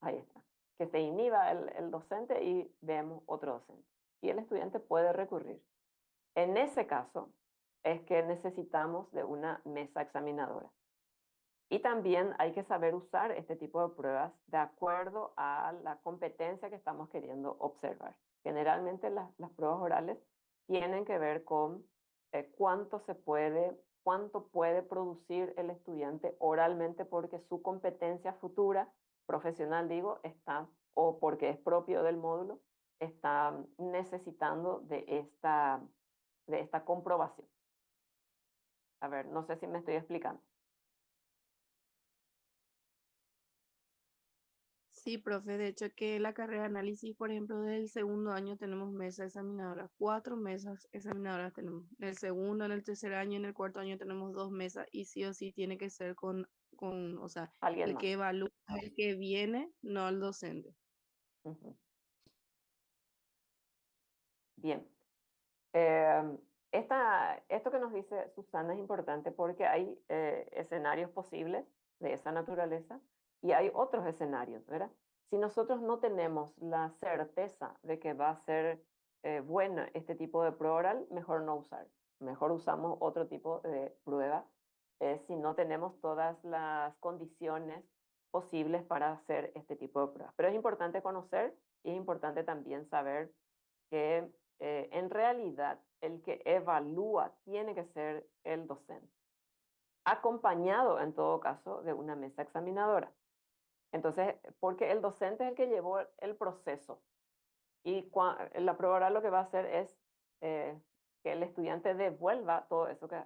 Speaker 1: ahí está. Que se inhiba el docente y vemos otro docente. Y el estudiante puede recurrir. En ese caso es que necesitamos de una mesa examinadora. Y también hay que saber usar este tipo de pruebas de acuerdo a la competencia que estamos queriendo observar. Generalmente las pruebas orales tienen que ver con cuánto puede producir el estudiante oralmente porque su competencia futura, profesional digo, o porque es propio del módulo, está necesitando de esta comprobación. A ver, no sé si me estoy explicando.
Speaker 6: Sí, profe, de hecho que la carrera de análisis, por ejemplo, del segundo año tenemos mesa examinadora, 4 mesas examinadoras tenemos. En el segundo, en el tercer año, en el cuarto año tenemos 2 mesas y sí o sí tiene que ser o sea,
Speaker 1: Alguien
Speaker 6: el
Speaker 1: más.
Speaker 6: que evalúa, el que viene, no el docente.
Speaker 1: Ujú. Bien. Esto que nos dice Susana es importante porque hay escenarios posibles de esa naturaleza y hay otros escenarios, ¿verdad? Si nosotros no tenemos la certeza de que va a ser buena este tipo de prueba oral, mejor no usar. Mejor usamos otro tipo de prueba si no tenemos todas las condiciones posibles para hacer este tipo de pruebas. Pero es importante conocer y es importante también saber que en realidad el que evalúa tiene que ser el docente, acompañado en todo caso de una mesa examinadora. Entonces, porque el docente es el que llevó el proceso y la prueba oral lo que va a hacer es que el estudiante devuelva todo eso que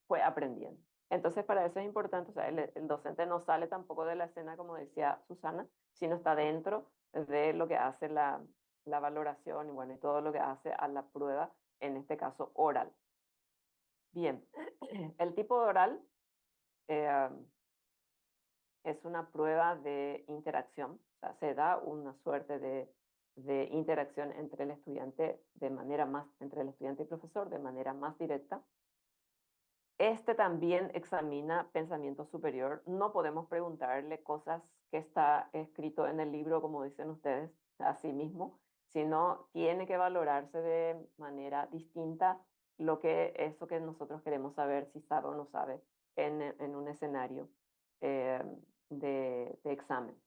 Speaker 1: fue aprendiendo. Entonces, para eso es importante, o sea, el docente no sale tampoco de la escena, como decía Susana, sino está dentro de lo que hace la valoración y bueno, y todo lo que hace a la prueba, en este caso oral. Bien, el tipo de oral eh, es una prueba de interacción, o sea, se da una suerte de interacción entre el estudiante entre el estudiante y profesor de manera más directa. Este también examina pensamiento superior. No podemos preguntarle cosas que está escrito en el libro, como dicen ustedes, a sí mismo, sino tiene que valorarse de manera distinta eso que nosotros queremos saber si sabe o no sabe en un escenario de examen.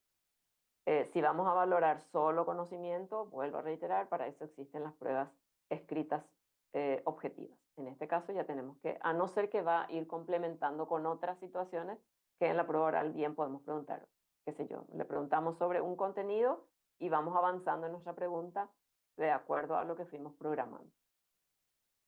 Speaker 1: Si vamos a valorar solo conocimiento, vuelvo a reiterar, para eso existen las pruebas escritas objetivas. En este caso ya tenemos que, a no ser que va a ir complementando con otras situaciones que en la prueba oral bien podemos preguntar, qué sé yo, le preguntamos sobre un contenido y vamos avanzando en nuestra pregunta de acuerdo a lo que fuimos programando.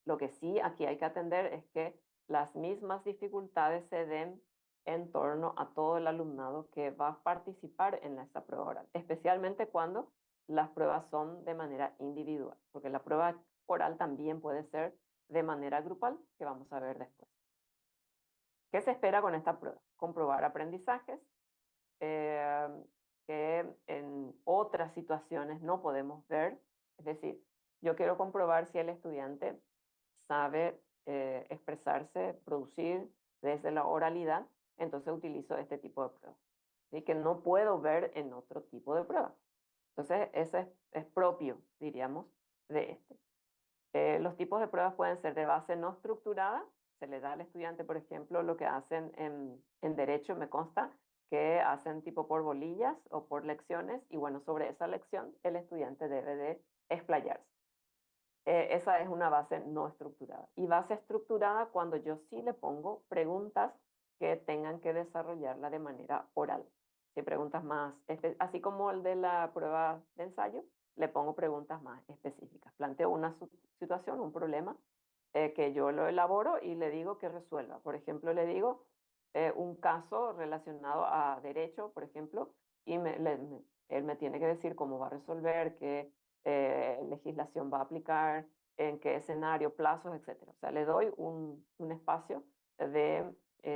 Speaker 1: Lo que sí aquí hay que atender es que las mismas dificultades se den en torno a todo el alumnado que va a participar en esta prueba oral, especialmente cuando las pruebas son de manera individual, porque la prueba oral también puede ser de manera grupal, que vamos a ver después. ¿Qué se espera con esta prueba? Comprobar aprendizajes que en otras situaciones no podemos ver, es decir, yo quiero comprobar si el estudiante sabe expresarse, producir desde la oralidad, entonces utilizo este tipo de pruebas, ¿sí? Que no puedo ver en otro tipo de pruebas. Entonces, ese es propio, diríamos, de este. Los tipos de pruebas pueden ser de base no estructurada, se le da al estudiante, por ejemplo, lo que hacen en derecho, me consta, que hacen tipo por bolillas o por lecciones, y bueno, sobre esa lección el estudiante debe de explayarse. Esa es una base no estructurada. Y base estructurada cuando yo sí le pongo preguntas que tengan que desarrollarla de manera oral. Si preguntas más, así como el de la prueba de ensayo, le pongo preguntas más específicas. Planteo una situación, un problema, que yo lo elaboro y le digo que resuelva. Por ejemplo, le digo un caso relacionado a derecho, por ejemplo, y él me tiene que decir cómo va a resolver, qué legislación va a aplicar, en qué escenario, plazos, etc. O sea, le doy un espacio de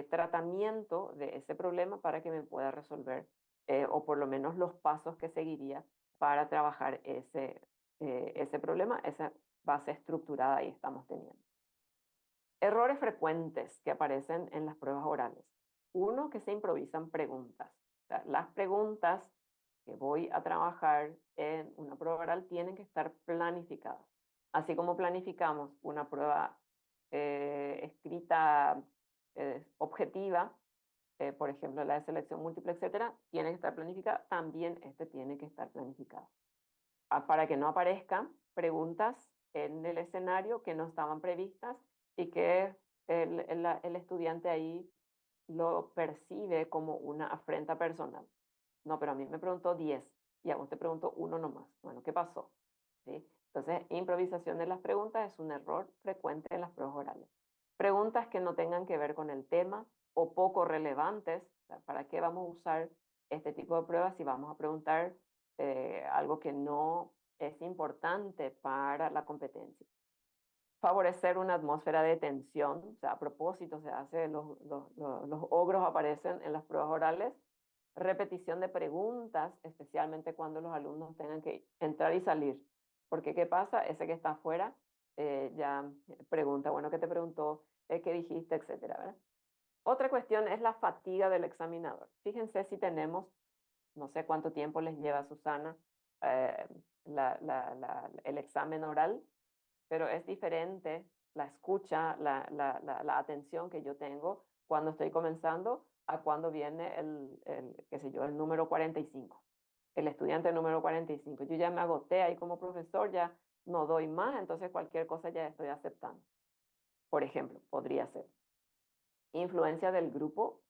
Speaker 1: tratamiento de ese problema para que me pueda resolver, o por lo menos los pasos que seguiría para trabajar ese problema, esa base estructurada ahí estamos teniendo. Errores frecuentes que aparecen en las pruebas orales. Uno, que se improvisan preguntas. O sea, las preguntas que voy a trabajar en una prueba oral tienen que estar planificadas. Así como planificamos una prueba escrita objetiva, por ejemplo, la de selección múltiple, etcétera, tiene que estar planificada, también este tiene que estar planificado. Para que no aparezcan preguntas en el escenario que no estaban previstas y que el estudiante ahí lo percibe como una afrenta personal. No, pero a mí me preguntó 10 y a vos te preguntó uno nomás. Bueno, ¿qué pasó? ¿Sí? Entonces, improvisación de las preguntas es un error frecuente en las pruebas orales. Preguntas que no tengan que ver con el tema o poco relevantes. O sea, ¿para qué vamos a usar este tipo de pruebas si vamos a preguntar algo que no es importante para la competencia? Favorecer una atmósfera de tensión, o sea, a propósito se hace, los ogros aparecen en las pruebas orales, repetición de preguntas, especialmente cuando los alumnos tengan que entrar y salir, porque ¿qué pasa? Ese que está afuera ya pregunta, bueno, ¿qué te preguntó? ¿Qué dijiste? Etcétera, ¿verdad? Otra cuestión es la fatiga del examinador. Fíjense si tenemos, no sé cuánto tiempo les lleva a Susana el examen oral, pero es diferente la escucha, la atención que yo tengo cuando estoy comenzando a cuando viene qué sé yo, el número 45, el estudiante número 45. Yo ya me agoté ahí como profesor, ya no doy más, entonces cualquier cosa ya estoy aceptando. Por ejemplo, podría ser influencia del grupo,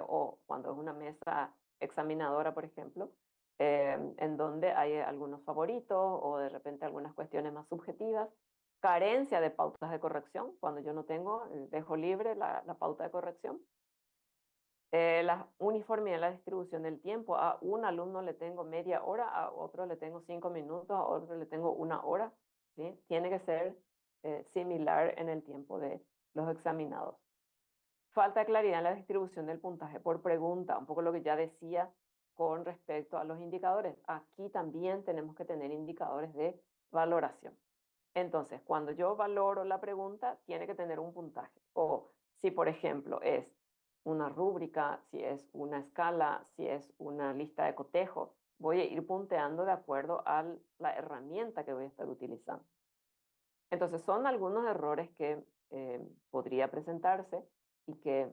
Speaker 1: o cuando es una mesa examinadora, por ejemplo, en donde hay algunos favoritos o de repente algunas cuestiones más subjetivas. Carencia de pautas de corrección, cuando yo no tengo, dejo libre la pauta de corrección. La uniformidad en la distribución del tiempo. A un alumno le tengo media hora, a otro le tengo 5 minutos, a otro le tengo 1 hora. ¿Sí? Tiene que ser similar en el tiempo de los examinados. Falta de claridad en la distribución del puntaje por pregunta, un poco lo que ya decía con respecto a los indicadores. Aquí también tenemos que tener indicadores de valoración. Entonces, cuando yo valoro la pregunta, tiene que tener un puntaje. O si, por ejemplo, es una rúbrica, si es una escala, si es una lista de cotejo, voy a ir punteando de acuerdo a la herramienta que voy a estar utilizando. Entonces, son algunos errores que podría presentarse y que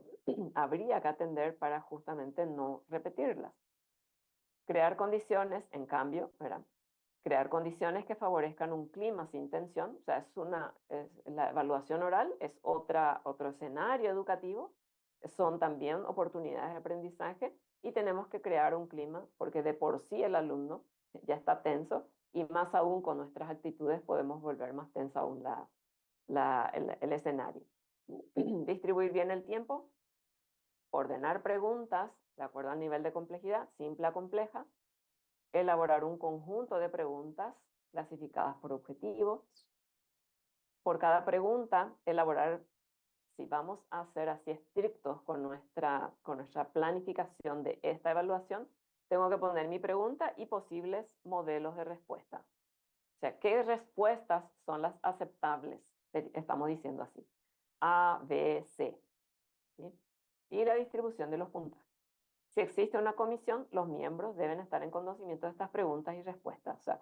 Speaker 1: habría que atender para justamente no repetirlas. Crear condiciones, en cambio, ¿verdad? Crear condiciones que favorezcan un clima sin tensión, o sea, la evaluación oral es otro escenario educativo, son también oportunidades de aprendizaje y tenemos que crear un clima porque de por sí el alumno ya está tenso y más aún con nuestras actitudes podemos volver más tensa aún el escenario. Distribuir bien el tiempo, ordenar preguntas de acuerdo al nivel de complejidad, simple a compleja, elaborar un conjunto de preguntas clasificadas por objetivos. Por cada pregunta, elaborar, si vamos a ser así estrictos con nuestra planificación de esta evaluación, tengo que poner mi pregunta y posibles modelos de respuesta. O sea, ¿qué respuestas son las aceptables? Estamos diciendo así. A, B, C. ¿Sí? Y la distribución de los puntajes. Si existe una comisión, los miembros deben estar en conocimiento de estas preguntas y respuestas. O sea,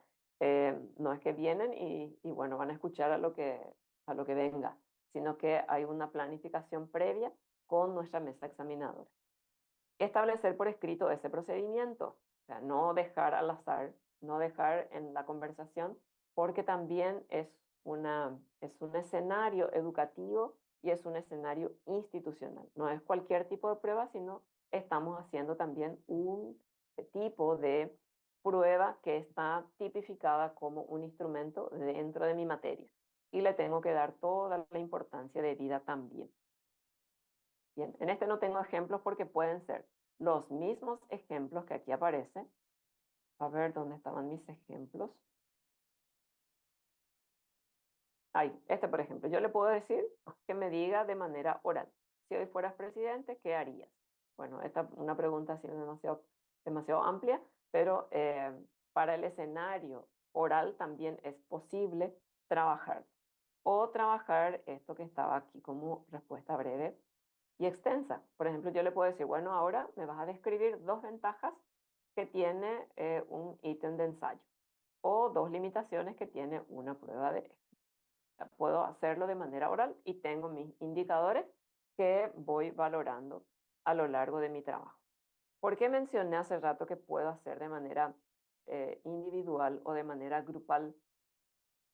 Speaker 1: no es que vienen y bueno, van a escuchar a lo que venga, sino que hay una planificación previa con nuestra mesa examinadora. Establecer por escrito ese procedimiento, o sea, no dejar al azar, no dejar en la conversación, porque también es un escenario educativo y es un escenario institucional. No es cualquier tipo de prueba, sino estamos haciendo también un tipo de prueba que está tipificada como un instrumento dentro de mi materia y le tengo que dar toda la importancia debida también. Bien, en este no tengo ejemplos porque pueden ser los mismos ejemplos que aquí aparecen. A ver, ¿dónde estaban mis ejemplos? Ahí, este por ejemplo, yo le puedo decir que me diga de manera oral, si hoy fueras presidente, ¿qué harías? Bueno, esta es una pregunta así demasiado amplia, pero para el escenario oral también es posible trabajar. O trabajar esto que estaba aquí como respuesta breve y extensa. Por ejemplo, yo le puedo decir, bueno, ahora me vas a describir 2 ventajas que tiene un ítem de ensayo o 2 limitaciones que tiene una prueba de esto. Puedo hacerlo de manera oral y tengo mis indicadores que voy valorando a lo largo de mi trabajo. ¿Por qué mencioné hace rato que puedo hacer de manera individual o de manera grupal?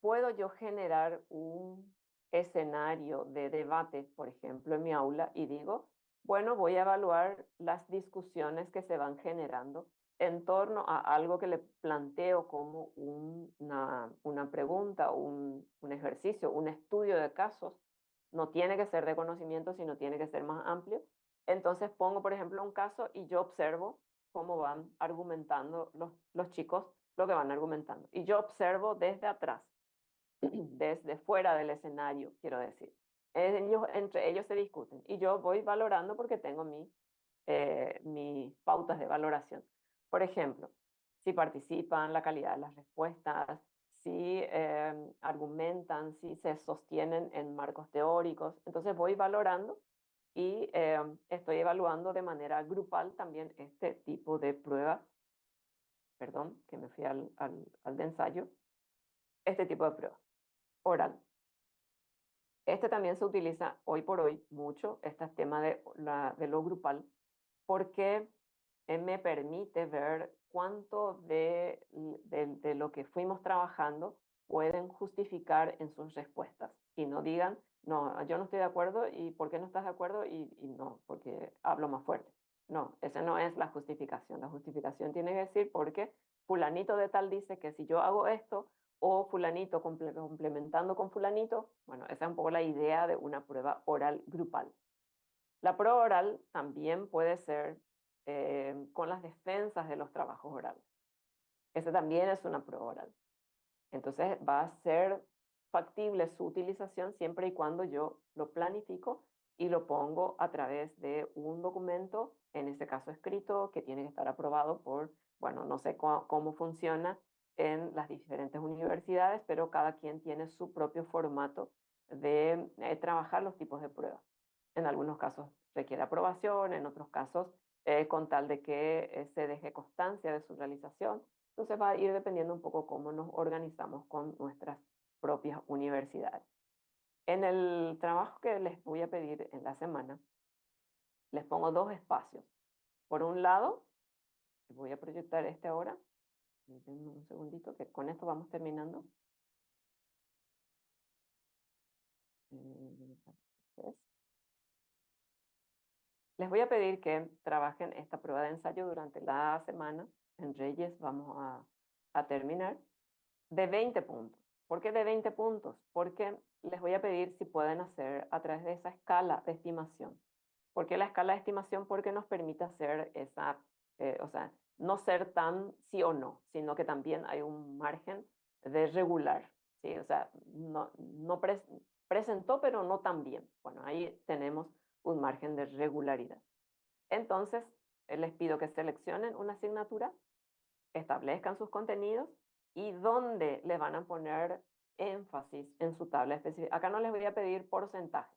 Speaker 1: Puedo yo generar un escenario de debate, por ejemplo, en mi aula y digo, bueno, voy a evaluar las discusiones que se van generando en torno a algo que le planteo como una pregunta, un ejercicio, un estudio de casos. No tiene que ser de conocimiento, sino tiene que ser más amplio. Entonces pongo, por ejemplo, un caso y yo observo cómo van argumentando los chicos lo que van argumentando. Y yo observo desde atrás, desde fuera del escenario, quiero decir. Entre ellos se discuten y yo voy valorando porque tengo mis pautas de valoración. Por ejemplo, si participan, la calidad de las respuestas, si argumentan, si se sostienen en marcos teóricos. Entonces voy valorando y estoy evaluando de manera grupal también este tipo de prueba. Perdón, que me fui al de ensayo. Este tipo de prueba oral. Este también se utiliza hoy por hoy mucho, este tema de lo grupal, porque me permite ver cuánto de lo que fuimos trabajando pueden justificar en sus respuestas y no digan, no, yo no estoy de acuerdo y ¿por qué no estás de acuerdo? Y no, porque hablo más fuerte. No, esa no es la justificación. La justificación tiene que decir porque fulanito de tal dice que si yo hago esto o fulanito complementando con fulanito, bueno, esa es un poco la idea de una prueba oral grupal. La prueba oral también puede ser con las defensas de los trabajos orales. Esa también es una prueba oral. Entonces va a ser factible su utilización siempre y cuando yo lo planifico y lo pongo a través de un documento, en este caso escrito, que tiene que estar aprobado por, bueno, no sé cómo funciona en las diferentes universidades, pero cada quien tiene su propio formato de trabajar los tipos de pruebas. En algunos casos requiere aprobación, en otros casos con tal de que se deje constancia de su realización. Entonces va a ir dependiendo un poco cómo nos organizamos con nuestras propias universidades. En el trabajo que les voy a pedir en la semana, les pongo dos espacios. Por un lado, voy a proyectar este ahora. Denme un segundito, que con esto vamos terminando. Les voy a pedir que trabajen esta prueba de ensayo durante la semana. En Reyes vamos a terminar de 20 puntos. ¿Por qué de 20 puntos? Porque les voy a pedir si pueden hacer a través de esa escala de estimación. ¿Por qué la escala de estimación? Porque nos permite hacer esa, o sea, no ser tan sí o no, sino que también hay un margen de regular, ¿sí? O sea, no presentó, pero no tan bien. Bueno, ahí tenemos un margen de regularidad. Entonces, les pido que seleccionen una asignatura, establezcan sus contenidos y dónde le van a poner énfasis en su tabla específica. Acá no les voy a pedir porcentaje,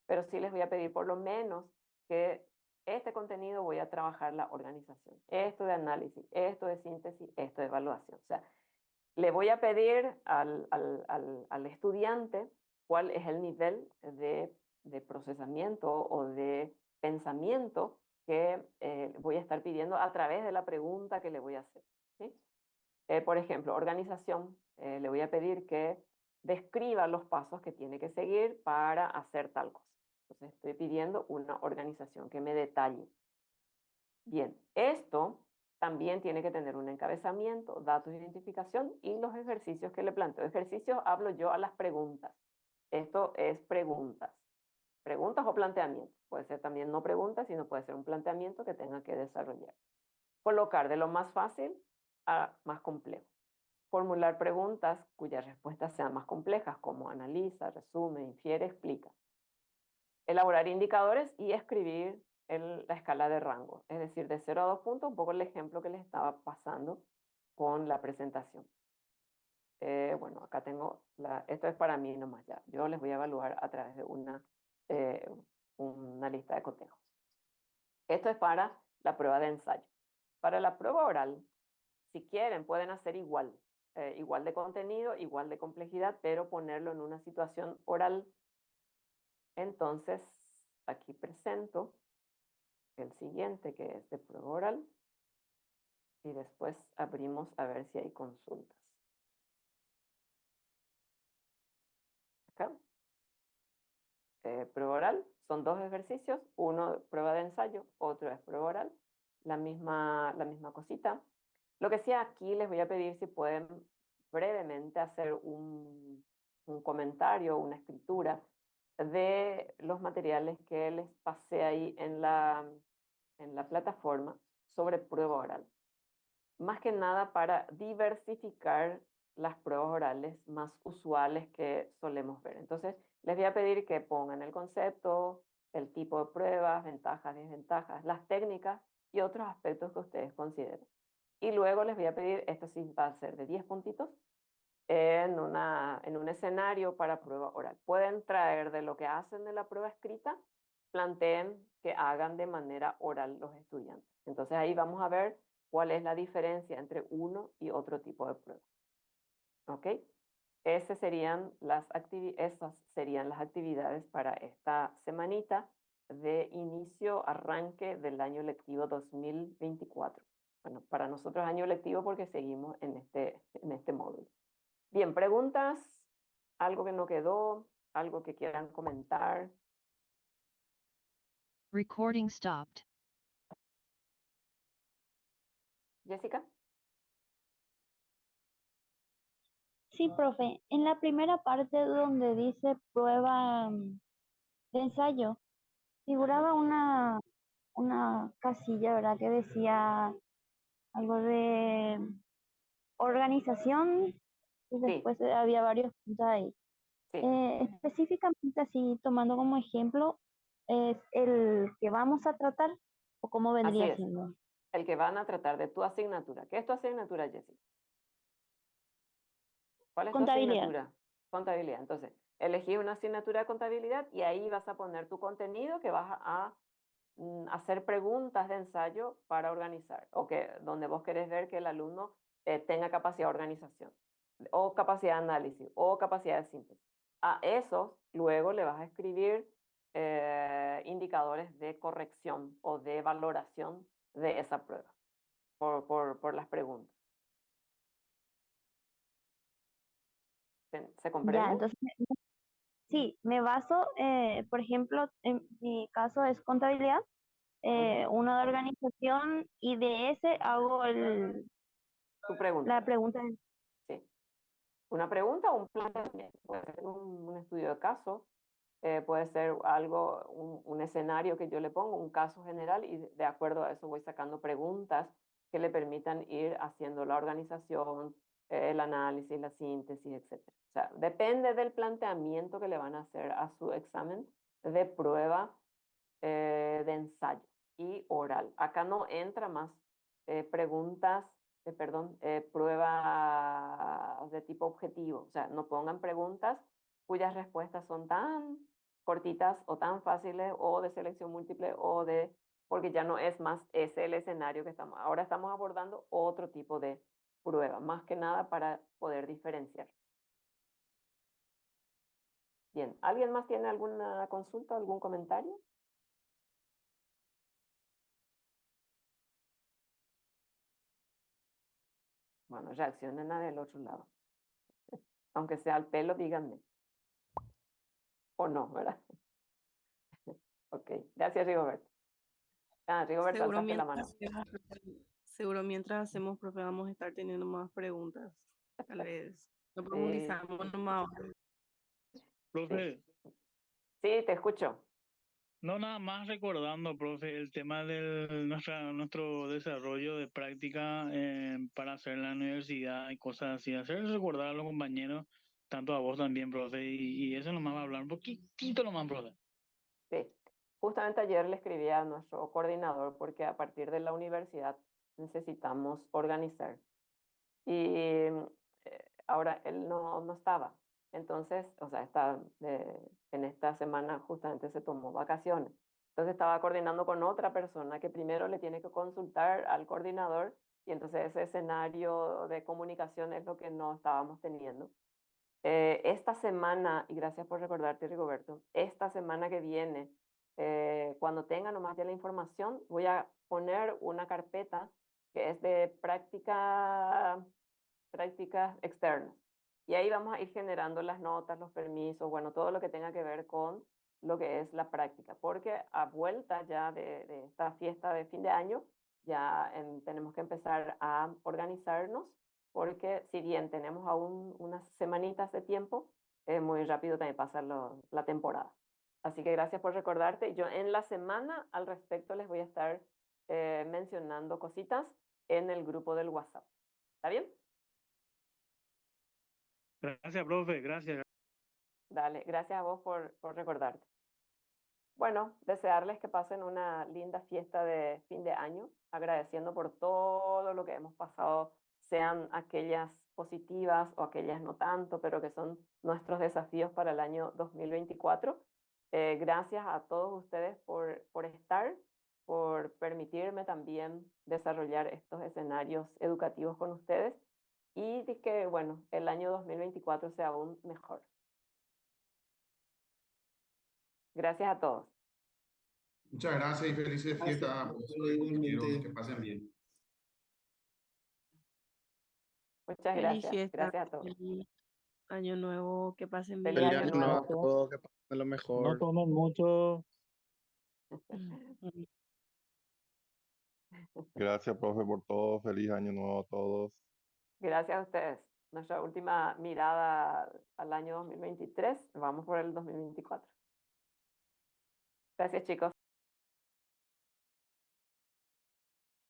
Speaker 1: pero sí les voy a pedir por lo menos que este contenido voy a trabajar la organización, esto de análisis, esto de síntesis, esto de evaluación. O sea, le voy a pedir al estudiante cuál es el nivel de procesamiento o de pensamiento que voy a estar pidiendo a través de la pregunta que le voy a hacer, ¿sí? Por ejemplo, organización, le voy a pedir que describa los pasos que tiene que seguir para hacer tal cosa. Entonces estoy pidiendo una organización que me detalle. Bien, esto también tiene que tener un encabezamiento, datos de identificación y los ejercicios que le planteo. Ejercicios hablo yo a las preguntas. Esto es preguntas. Preguntas o planteamientos. Puede ser también no preguntas, sino puede ser un planteamiento que tenga que desarrollar. Colocar de lo más fácil a más complejo. Formular preguntas cuyas respuestas sean más complejas, como analiza, resume, infiere, explica. Elaborar indicadores y escribir la escala de rango, es decir, de 0 a 2 puntos, un poco el ejemplo que les estaba pasando con la presentación. Bueno, acá tengo, esto es para mí nomás ya, yo les voy a evaluar a través de una lista de cotejos. Esto es para la prueba de ensayo. Para la prueba oral, si quieren, pueden hacer igual de contenido, igual de complejidad, pero ponerlo en una situación oral. Entonces, aquí presento el siguiente, que es de prueba oral, y después abrimos a ver si hay consultas. Acá. Prueba oral, son dos ejercicios, uno prueba de ensayo, otro es prueba oral, la misma cosita. Lo que sí aquí les voy a pedir si pueden brevemente hacer un comentario, una escritura de los materiales que les pasé ahí en la plataforma sobre prueba oral. Más que nada para diversificar las pruebas orales más usuales que solemos ver. Entonces, les voy a pedir que pongan el concepto, el tipo de pruebas, ventajas, desventajas, las técnicas y otros aspectos que ustedes consideren. Y luego les voy a pedir, esto sí va a ser de 10 puntitos, en un escenario para prueba oral. Pueden traer de lo que hacen de la prueba escrita, planteen que hagan de manera oral los estudiantes. Entonces ahí vamos a ver cuál es la diferencia entre uno y otro tipo de prueba. ¿Ok? Esas serían las actividades para esta semanita de inicio, arranque del año lectivo 2024. Bueno, para nosotros año lectivo porque seguimos en este módulo. Bien, preguntas, algo que no quedó, algo que quieran comentar.
Speaker 8: Recording stopped.
Speaker 1: Jessica.
Speaker 4: Sí, profe. En la primera parte donde dice prueba de ensayo, figuraba una casilla, ¿verdad? Que decía algo de organización y
Speaker 1: Sí,
Speaker 4: después había varios puntos ahí.
Speaker 1: sí.
Speaker 4: Específicamente así, tomando como ejemplo, ¿es el que vamos a tratar o cómo
Speaker 1: Así
Speaker 4: vendría
Speaker 1: es.
Speaker 4: siendo?
Speaker 1: El que van a tratar de tu asignatura. ¿Qué es tu asignatura, Jessica? ¿Cuál es tu
Speaker 4: Contabilidad.
Speaker 1: asignatura? Contabilidad. Entonces, elegí una asignatura de contabilidad y ahí vas a poner tu contenido que vas a hacer preguntas de ensayo para organizar, o que donde vos querés ver que el alumno tenga capacidad de organización, o capacidad de análisis, o capacidad de síntesis. A esos luego le vas a escribir indicadores de corrección o de valoración de esa prueba por las preguntas. ¿Se
Speaker 4: Ya,
Speaker 1: comprende?
Speaker 4: entonces, sí, me baso, por ejemplo, en mi caso es contabilidad, uno de organización y de ese hago
Speaker 1: Tu pregunta.
Speaker 4: la pregunta.
Speaker 1: Sí. Una pregunta o un planteamiento. Puede ser un estudio de caso, puede ser algo, un escenario que yo le pongo, un caso general, y de acuerdo a eso voy sacando preguntas que le permitan ir haciendo la organización, el análisis, la síntesis, etcétera. O sea, depende del planteamiento que le van a hacer a su examen de prueba de ensayo y oral. Acá no entra más preguntas, pruebas de tipo objetivo. O sea, no pongan preguntas cuyas respuestas son tan cortitas o tan fáciles o de selección múltiple o de, porque ya no es más ese el escenario que estamos. Ahora estamos abordando otro tipo de prueba, más que nada para poder diferenciar. Bien, ¿alguien más tiene alguna consulta, algún comentario? Bueno, reaccionen a del otro lado. Aunque sea al pelo, díganme. O no, ¿verdad? Ok, gracias, Rigoberto. Rigoberto,
Speaker 6: Seguro
Speaker 1: alzaste la mano.
Speaker 6: seguro mientras hacemos, profe, vamos a estar teniendo más preguntas. Tal vez no
Speaker 1: Sí,
Speaker 6: profundizamos nomás.
Speaker 2: Profe,
Speaker 1: sí, te escucho.
Speaker 2: no nada más recordando, profe, el tema de nuestro desarrollo de práctica para hacer en la universidad y cosas así, hacer recordar a los compañeros, tanto a vos también, profe, y eso nomás va a hablar un poquitito nomás, profe.
Speaker 1: Sí, justamente ayer le escribí a nuestro coordinador porque a partir de la universidad necesitamos organizar. Y ahora él no estaba. Entonces, o sea, en esta semana justamente se tomó vacaciones. Entonces estaba coordinando con otra persona que primero le tiene que consultar al coordinador y entonces ese escenario de comunicación es lo que no estábamos teniendo. Esta semana, y gracias por recordarte, Rigoberto, esta semana que viene, cuando tenga nomás ya la información, voy a poner una carpeta que es de prácticas externas. Y ahí vamos a ir generando las notas, los permisos, bueno, todo lo que tenga que ver con lo que es la práctica, porque a vuelta ya de esta fiesta de fin de año, ya tenemos que empezar a organizarnos, porque si bien tenemos aún unas semanitas de tiempo, muy rápido también pasa la temporada. Así que gracias por recordarte. Yo en la semana al respecto les voy a estar mencionando cositas en el grupo del WhatsApp. ¿Está bien?
Speaker 2: Gracias, profe, gracias.
Speaker 1: Dale, gracias a vos por recordarte. Bueno, desearles que pasen una linda fiesta de fin de año, agradeciendo por todo lo que hemos pasado, sean aquellas positivas o aquellas no tanto, pero que son nuestros desafíos para el año 2024. Gracias a todos ustedes por estar, por permitirme también desarrollar estos escenarios educativos con ustedes y de que, bueno, el año 2024 sea aún mejor. Gracias a todos.
Speaker 3: Muchas gracias y felices
Speaker 5: Gracias,
Speaker 3: fiestas,
Speaker 5: profe,
Speaker 3: compañeros, que
Speaker 5: igualmente.
Speaker 3: pasen bien.
Speaker 1: Muchas
Speaker 6: Feliz
Speaker 1: gracias.
Speaker 6: fiesta,
Speaker 1: Gracias a todos.
Speaker 6: feliz año nuevo, que pasen
Speaker 1: Feliz
Speaker 6: bien.
Speaker 1: año
Speaker 9: Año
Speaker 1: nuevo.
Speaker 9: nuevo a todos, que pasen lo
Speaker 2: No
Speaker 9: mejor.
Speaker 2: tomen mucho.
Speaker 10: Gracias, profe, por todo. Feliz año nuevo a todos.
Speaker 1: Gracias a ustedes. Nuestra última mirada al año 2023. Vamos por el 2024. Gracias, chicos.